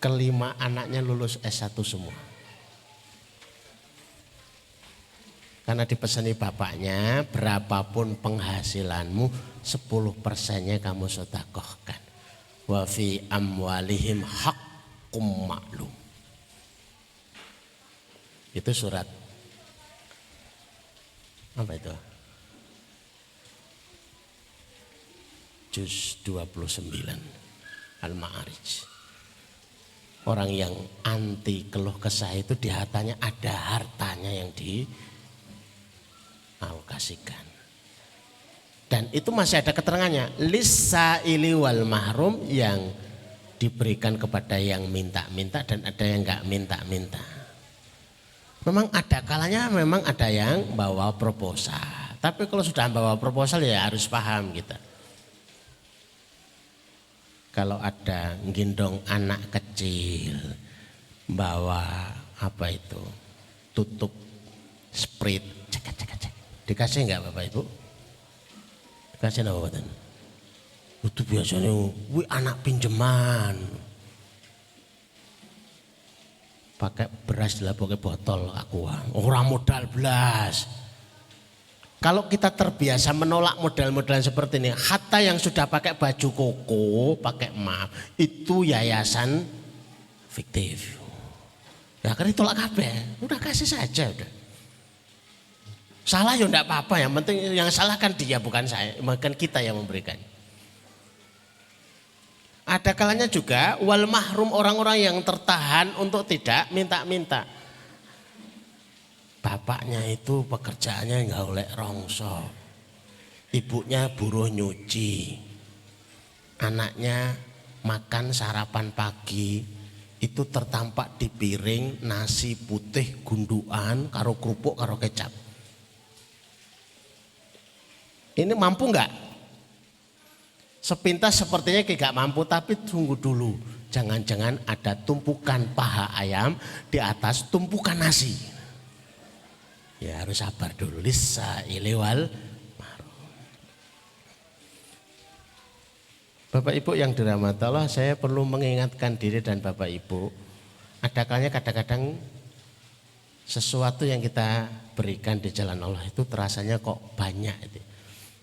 kelima anaknya lulus S1 semua. Karena dipesani bapaknya, berapapun penghasilanmu 10%-nya kamu sedekahkan. Wa fi amwalihim haqqum ma'lum. Itu surat apa itu? Juz 29 Al-Ma'arij. Orang yang anti keluh kesah itu di hartanya ada hartanya yang dialokasikan. Dan itu masih ada keterangannya. Lis-sa'ili wal mahrum, yang diberikan kepada yang minta-minta dan ada yang enggak minta-minta. Memang ada kalanya memang ada yang bawa proposal. Tapi kalau sudah bawa proposal ya harus paham kita. Kalau ada gendong anak kecil bawa apa itu tutup sprit, cek. Dikasih enggak Bapak Ibu? Dikasih enggak Bapak? Itu biasanya anak pinjaman. pakai beras lah pakai botol aku orang modal belas. Kalau kita terbiasa menolak model-modelan seperti ini, hatta yang sudah pakai baju koko, pakai emas, itu yayasan fiktif. Ya kan ditolak kabeh, udah kasih saja udah. Salah ya enggak apa-apa, yang penting yang salah kan dia bukan saya, bukan kita yang memberikan. Ada kalanya juga wal mahrum, orang-orang yang tertahan untuk tidak minta-minta. Bapaknya itu pekerjaannya nggak oleh rongso, ibunya buruh nyuci, anaknya makan sarapan pagi itu tertampak di piring nasi putih gundukan karo kerupuk karo kecap. Ini mampu nggak? Sepintas sepertinya kayak gak mampu, tapi tunggu dulu, jangan-jangan ada tumpukan paha ayam di atas tumpukan nasi. Ya harus sabar dulu. Lisa ilewal marum. Bapak Ibu yang dirahmati Allah, saya perlu mengingatkan diri dan Bapak Ibu, ada kalanya kadang-kadang sesuatu yang kita berikan di jalan Allah itu terasanya kok banyak itu.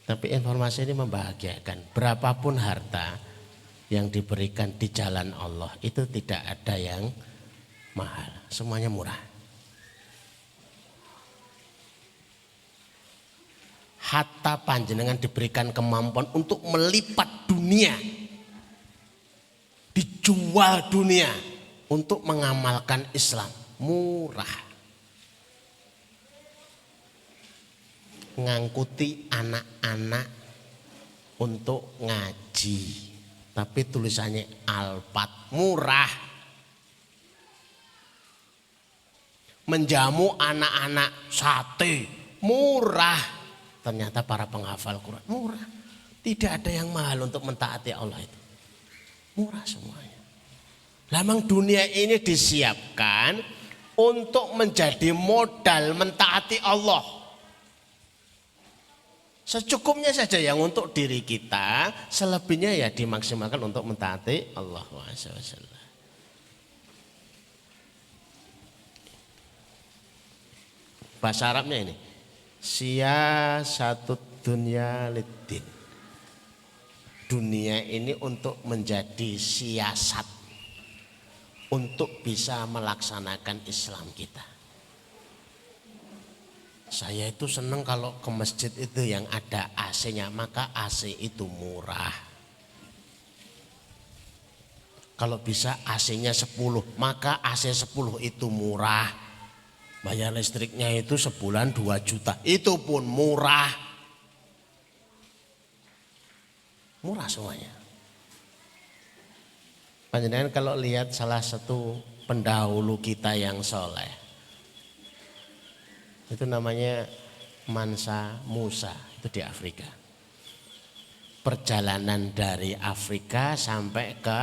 Tapi informasi ini membahagiakan. Berapapun harta yang diberikan di jalan Allah itu tidak ada yang mahal, semuanya murah. Hatta panjenengan diberikan kemampuan untuk melipat dunia, dijual dunia untuk mengamalkan Islam, murah. Ngangkuti anak-anak untuk ngaji, tapi tulisannya Alpat, murah. Menjamu anak-anak sate, murah. Ternyata para penghafal Quran murah. Tidak ada yang mahal untuk mentaati Allah itu. Murah semuanya. Lamang dunia ini disiapkan untuk menjadi modal mentaati Allah. Secukupnya saja yang untuk diri kita, selebihnya ya dimaksimalkan untuk mentaati Allah SWT. Bahasa Arabnya ini. Siyasatut dunya liddin. Dunia ini untuk menjadi siasat untuk bisa melaksanakan Islam kita. Saya itu senang kalau ke masjid itu yang ada AC-nya, maka AC itu murah. Kalau bisa AC-nya 10, maka AC 10 itu murah. Bayar listriknya itu sebulan 2 juta, itu pun murah. Murah semuanya. Panjenengan kalau lihat salah satu pendahulu kita yang soleh, itu namanya Mansa Musa, itu di Afrika. Perjalanan dari Afrika sampai ke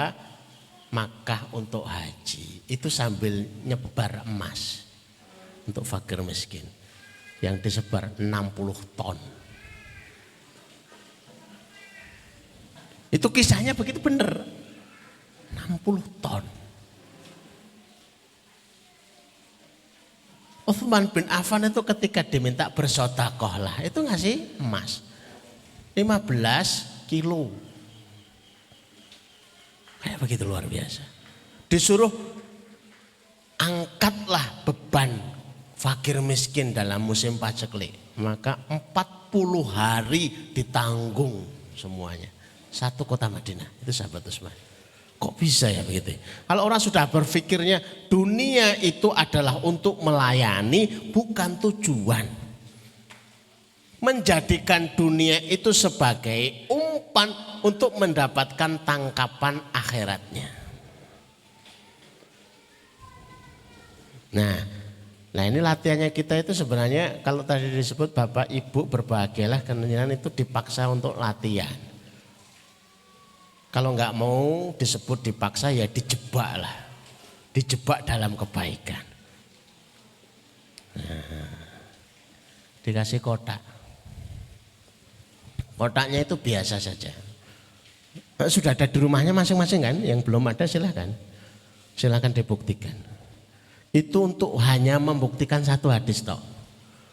Makkah untuk haji, itu sambil nyebar emas untuk fakir miskin yang disebar 60 ton. Itu kisahnya begitu benar. 60 ton. Utsman bin Affan itu ketika diminta bersedekah lah, itu ngasih emas 15 kilo. Kayak begitu luar biasa. Disuruh angkatlah beban fakir miskin dalam musim paceklik, maka 40 hari ditanggung semuanya. Satu kota Madinah, itu sahabat Utsman. Kok bisa ya begitu? Kalau orang sudah berpikirnya dunia itu adalah untuk melayani, bukan tujuan. Menjadikan dunia itu sebagai umpan untuk mendapatkan tangkapan akhiratnya. Nah ini latihannya kita itu sebenarnya kalau tadi disebut Bapak Ibu berbahagialah karena itu dipaksa untuk latihan. Kalau nggak mau disebut dipaksa ya dijebak lah. Dijebak dalam kebaikan. Nah, dikasih kotak. Kotaknya itu biasa saja. Sudah ada di rumahnya masing-masing kan? Yang belum ada silahkan. Silahkan dibuktikan. Itu untuk hanya membuktikan satu hadis toh.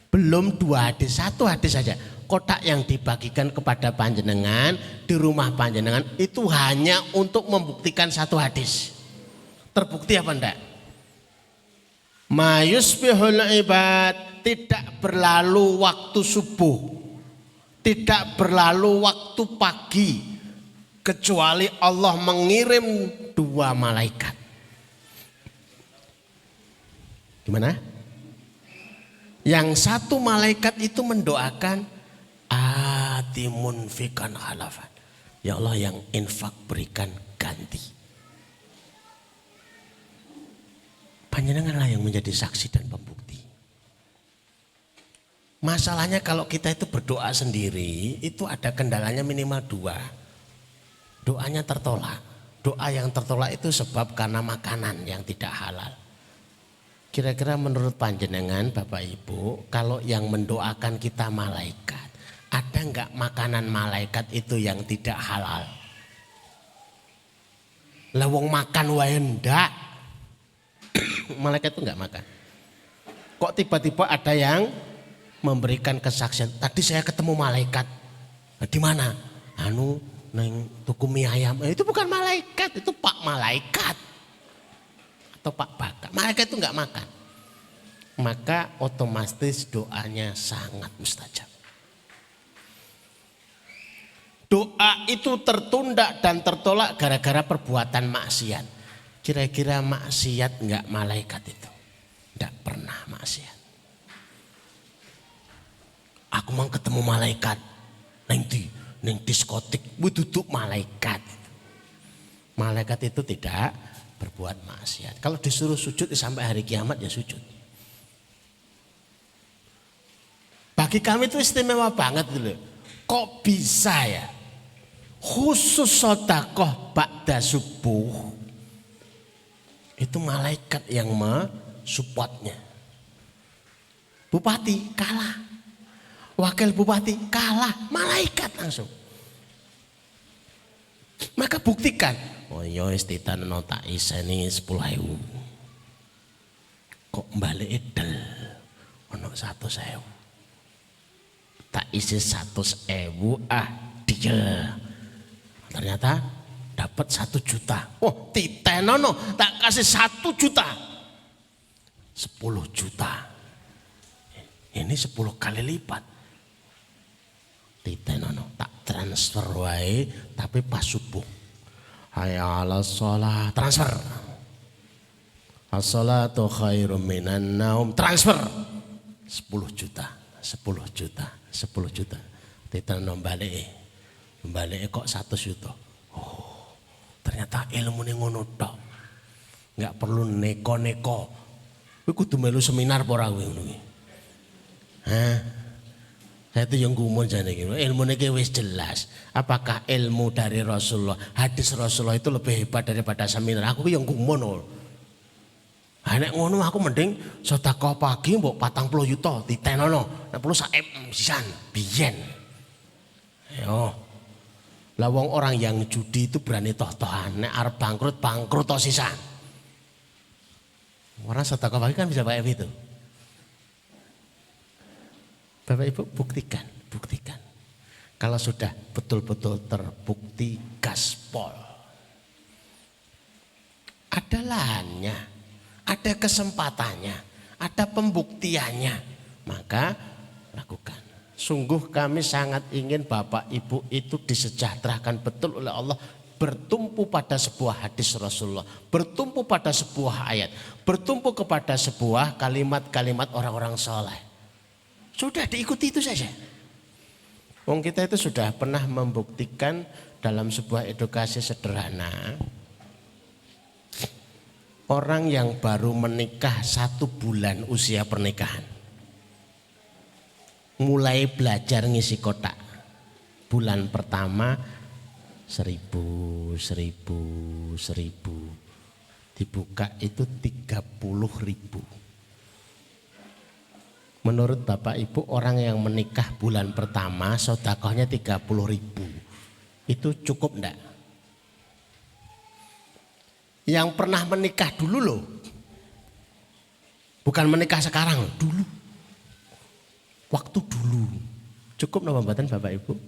Belum 2 hadis, 1 hadis saja. Kotak yang dibagikan kepada panjenengan di rumah panjenengan itu hanya untuk membuktikan 1 hadis. Terbukti apa enggak? Mayusbihul ibad, tidak berlalu waktu subuh, tidak berlalu waktu pagi, kecuali Allah mengirim 2 malaikat. Gimana? Yang 1 malaikat itu mendoakan atimun fikan halafan. Ya Allah, yang infak berikan ganti. Panjenenganlah yang menjadi saksi dan pembukti. Masalahnya kalau kita itu berdoa sendiri, itu ada kendalanya minimal 2. Doanya tertolak. Doa yang tertolak itu sebab karena makanan yang tidak halal. Kira-kira menurut panjenengan Bapak Ibu, kalau yang mendoakan kita malaikat, ada enggak makanan malaikat itu yang tidak halal? Lawang makan wae ndak. Malaikat itu enggak makan. Kok tiba-tiba ada yang memberikan kesaksian, tadi saya ketemu malaikat. Di mana? Neng tuku mie ayam. Itu bukan malaikat, itu Pak Malaikat. Atau Pak Baka. Malaikat itu enggak makan. Maka otomatis doanya sangat mustajab. Doa itu tertunda dan tertolak gara-gara perbuatan maksiat. Kira-kira maksiat enggak malaikat itu? Enggak pernah maksiat. Aku mau ketemu malaikat. Neng diskotik, duduk malaikat. Malaikat itu tidak berbuat maksiat. Kalau disuruh sujud sampai hari kiamat ya sujud. Bagi kami itu istimewa banget gitu. Kok bisa ya? Khusus sedekah ba'da subuh. Itu malaikat yang mensupportnya. Bupati kalah. Wakil bupati kalah, malaikat langsung. Maka buktikan. Oh iya istitanono tak iseni 10.000. Kok balik edel ono 100.000. Tak isi 100.000 dia. Ternyata dapat 1 juta. Oh titenono tak kasih 1 juta. 10 juta. Ini 10 kali lipat. Titenono tak transfer wae tapi pas subuh. Hayya 'alas shalah transfer. As-shalatu khairum minan naum transfer. 10 juta, 10 juta, 10 juta. Titenono balik kok 100 juta. Oh, ternyata ilmu ini ngono tok. Enggak perlu neko-neko. Kowe kudu melu seminar apa ora kowe ngono iki? Hah? Saya itu yang gumun jane iki. Ilmu niki wis jelas. Apakah ilmu dari Rasulullah, hadis Rasulullah itu lebih hebat daripada seminar? Aku yang gumun. Nek ngono aku mending sedekah pagi mbok 40 juta ditenono. Nek perlu sak sisan biyen. Yo. Lah wong orang yang judi itu berani toh-tohan. Nek arep bangkrut toh sisan. Orang sedekah pagi kan bisa pakai itu. Bapak Ibu buktikan. Kalau sudah betul-betul terbukti gaspol. Ada lahannya, ada kesempatannya, ada pembuktiannya. Maka lakukan. Sungguh kami sangat ingin Bapak Ibu itu disejahterakan betul oleh Allah. Bertumpu pada sebuah hadis Rasulullah. Bertumpu pada sebuah ayat. Bertumpu kepada sebuah kalimat-kalimat orang-orang soleh. Sudah diikuti itu saja. Wong kita itu sudah pernah membuktikan dalam sebuah edukasi sederhana. Orang yang baru menikah 1 bulan usia pernikahan. Mulai belajar ngisi kotak. Bulan pertama 1.000. Dibuka itu 30.000. Menurut Bapak Ibu orang yang menikah bulan pertama sedekahnya 30.000. Itu cukup enggak? Yang pernah menikah dulu loh. Bukan menikah sekarang, dulu. Waktu dulu. Cukup napa mboten Bapak Ibu?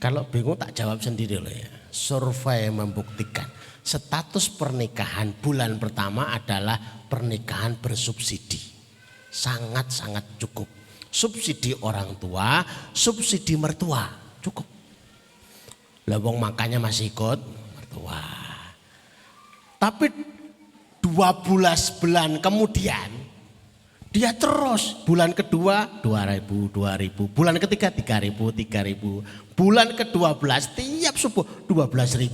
Kalau bingung tak jawab sendiri loh ya. Survei membuktikan status pernikahan bulan pertama adalah pernikahan bersubsidi. Sangat-sangat cukup. Subsidi orang tua, subsidi mertua, cukup. Lah wong makanya masih ikut mertua. Tapi 12 bulan kemudian dia terus bulan kedua 2.000, bulan ketiga 3.000, bulan ke-12 tiap subuh 12.000.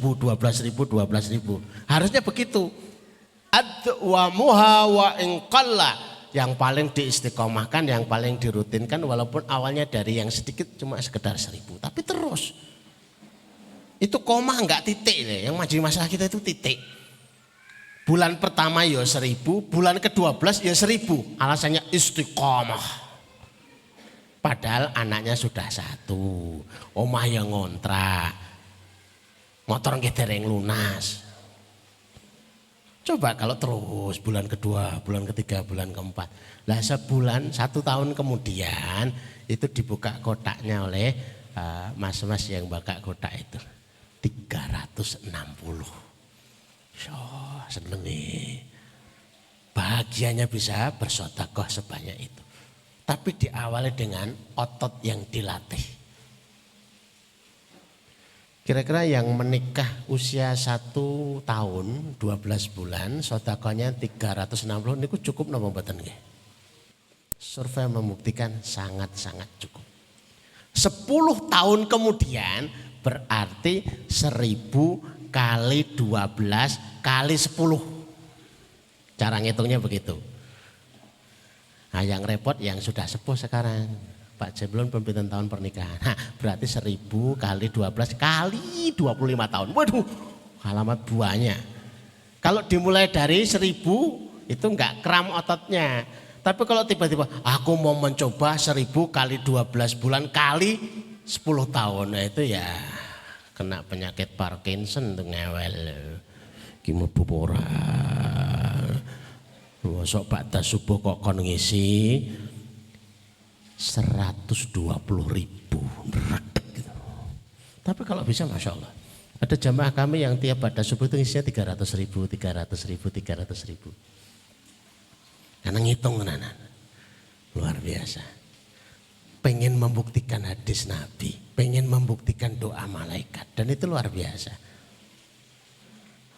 Harusnya begitu. Adwamuha wa inqalla, yang paling diistiqomahkan, yang paling dirutinkan walaupun awalnya dari yang sedikit cuma sekedar 1.000, tapi terus. Itu koma enggak titik deh. Yang jadi masalah kita itu titik. Bulan pertama ya 1.000, bulan ke-12 ya 1.000. Alasannya istiqomah. Padahal anaknya sudah 1, omah yang ngontrak, motor dereng lunas. Coba kalau terus bulan kedua, bulan ketiga, bulan keempat. Lah sebulan, 1 tahun kemudian itu dibuka kotaknya oleh mas-mas yang bakal kotak itu. 360. Seneng nih. Bahagianya bisa bersedekah sebanyak itu. Tapi diawali dengan otot yang dilatih. Kira-kira yang menikah usia 1 tahun 12 bulan sedekahnya 360 niku cukup napa mboten nggih? Survei membuktikan sangat-sangat cukup. 10 tahun kemudian berarti 1.000 kali 12 kali 10. Cara ngitungnya begitu. Nah yang repot yang sudah sepuh sekarang. Pak Jeblon pembitan tahun pernikahan. Nah, berarti 1.000 kali 12 kali 25 tahun. Waduh, alamat buahnya. Kalau dimulai dari 1.000 itu enggak kram ototnya. Tapi kalau tiba-tiba aku mau mencoba 1.000 kali 12 bulan kali 10 tahun. Nah itu ya kena penyakit Parkinson tuh ngewel. Gimana bubora. Masuk pada subuh kok kon ngisi 120.000 gitu. Tapi kalau bisa Masya Allah. Ada jamaah kami yang tiap pada subuh itu ngisinya 300.000. Karena ngitung tenanan. Luar biasa. Pengen membuktikan hadis Nabi, pengen membuktikan doa malaikat, dan itu luar biasa.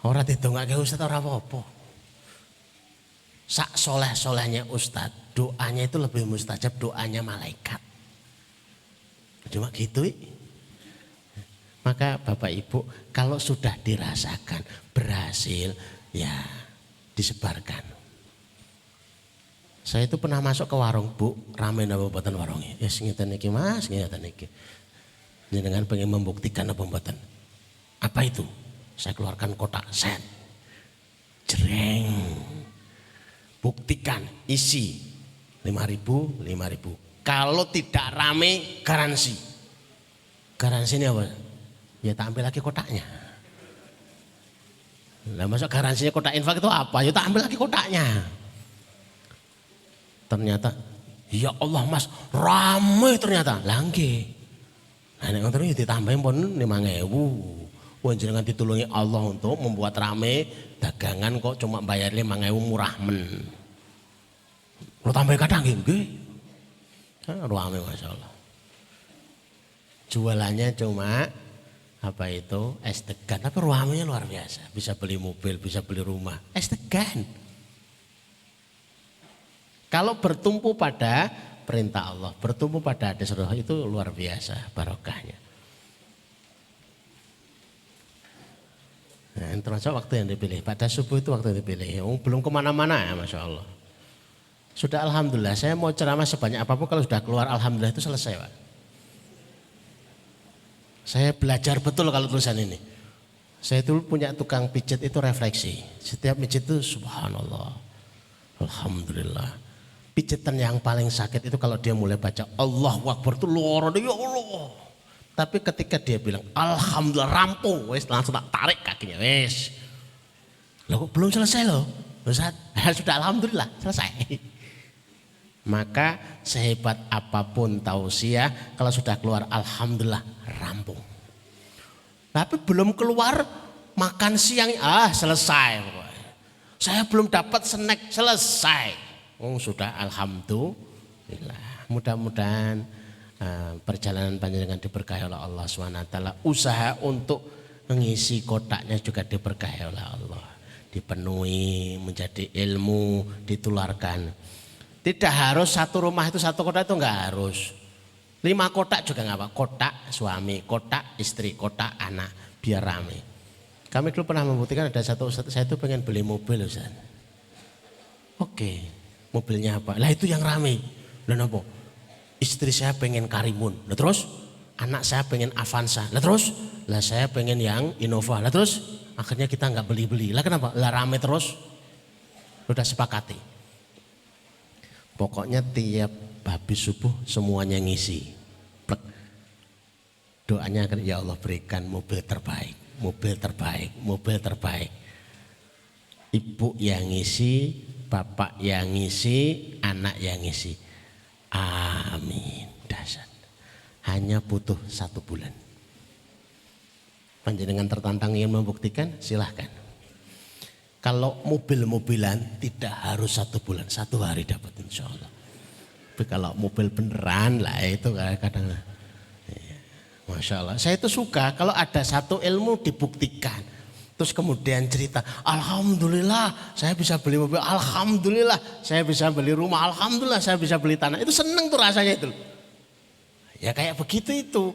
Orang itu nggak kayak Ustadz orang apa-apa. Sak soleh-solehnya Ustadz, doanya itu lebih mustajab doanya malaikat. Cuma gitu. Maka Bapak Ibu kalau sudah dirasakan berhasil ya disebarkan. Saya itu pernah masuk ke warung, Bu, rame napa mboten warungnya. Ya ngeten niki Mas, ngeten niki. Jenengan pengen membuktikan apa mboten? Apa itu? Saya keluarkan kotak set. Jreng. Buktikan isi 5.000. Kalau tidak rame garansi. Garansi ini apa? Ya tak ambil lagi kotaknya. Lah masuk garansinya kotak infak itu apa? Ya tak ambil lagi kotaknya. Ternyata ya Allah Mas rame ternyata. Lah nggih. Nah nek ngoten iki ditambahin pun 5.000. Wong jenengan ditulungi Allah untuk membuat rame dagangan kok cuma bayar 5.000 murah men. Lo tambah kadang nggih. Rame masyaallah. Jualannya cuma apa itu es degan, tapi ruamanya luar biasa. Bisa beli mobil, bisa beli rumah. Es degan. Kalau bertumpu pada perintah Allah, bertumpu pada hadis Rasul itu luar biasa barokahnya. Nah, termasuk waktu yang dipilih. Pada subuh itu waktu yang dipilih. Belum kemana-mana ya Masya Allah. Sudah Alhamdulillah, saya mau ceramah sebanyak apapun kalau sudah keluar Alhamdulillah itu selesai Pak. Saya belajar betul kalau tulisan ini. Saya dulu punya tukang pijat itu refleksi. Setiap pijat itu subhanallah. Alhamdulillah. Pijatan yang paling sakit itu kalau dia mulai baca Allahu Akbar itu luar ya Allah. Tapi ketika dia bilang Alhamdulillah rampung, wes langsung tak tarik kakinya wes. Loh belum selesai loh. Ustaz, sudah alhamdulillah selesai. Maka sehebat apapun tausiah, kalau sudah keluar alhamdulillah rampung. Tapi belum keluar makan siang, selesai. Saya belum dapat snack, selesai. Sudah alhamdulillah. Mudah-mudahan perjalanan panjenengan diberkahi oleh Allah SWT. Usaha untuk mengisi kotaknya juga diberkahi oleh Allah. Dipenuhi menjadi ilmu, ditularkan. Tidak harus satu rumah itu satu kotak, itu enggak harus. 5 kotak juga enggak apa. Kotak suami, kotak istri, kotak anak, biar rame. Kami dulu pernah membuktikan ada satu Ustaz, saya itu pengen beli mobil Ustaz. Oke, mobilnya apa? Lah itu yang rame. Lah apa? Istri saya pengen Karimun. Lah terus anak saya pengen Avanza. Lah terus lah saya pengen yang Innova. Lah terus akhirnya kita enggak beli-beli. Lah kenapa? Lah rame terus. Udah sepakati. Pokoknya tiap habis subuh semuanya ngisi. Plek. Doanya ya Allah berikan mobil terbaik, mobil terbaik, mobil terbaik. Ibu yang ngisi, bapak yang ngisi, anak yang ngisi. Amin. Dahsyat. Hanya butuh 1 bulan. Panjenengan tertantang ingin membuktikan, silahkan. Kalau mobil-mobilan tidak harus 1 bulan, 1 hari dapat insya Allah. Tapi kalau mobil beneran lah itu kadang Masya Allah. Saya itu suka kalau ada satu ilmu dibuktikan. Terus kemudian cerita, alhamdulillah saya bisa beli mobil, alhamdulillah saya bisa beli rumah, alhamdulillah saya bisa beli tanah. Itu seneng tuh rasanya itu. Ya kayak begitu itu.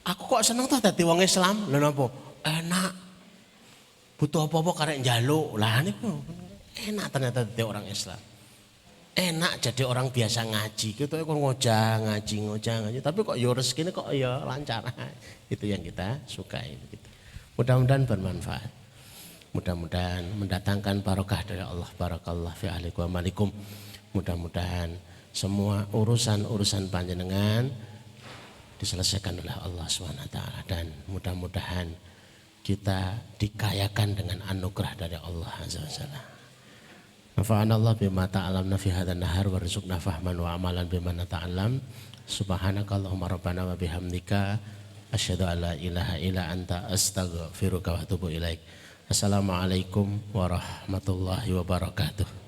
Aku kok seneng tuh dadi wong Islam. Lha napa? Enak. Butuh apa-apa karek njaluk. Lah niku enak ternyata dadi orang Islam. Enak jadi orang biasa ngaji, kita kok ngojah ngaji. Tapi kok ya rezekine kok ya lancar. Itu yang kita sukai begitu. Mudah-mudahan bermanfaat. Mudah-mudahan mendatangkan barokah dari Allah. Barakallah fi ahlikum wa malikum. Mudah-mudahan semua urusan-urusan panjenengan diselesaikan oleh Allah SWT. Dan mudah-mudahan kita dikayakan dengan anugerah dari Allah Azza wa Jalla. Nafa'ana Allah bima ta'alamna fi hadzal nahar warzuqna fahman wa amalan bima nata'allam. Subhanakallahumma rabbana wa bihamdika asyhadu an la ilaha illa anta astaghfiruka wa atubu ilaik. Assalamualaikum warahmatullahi wabarakatuh.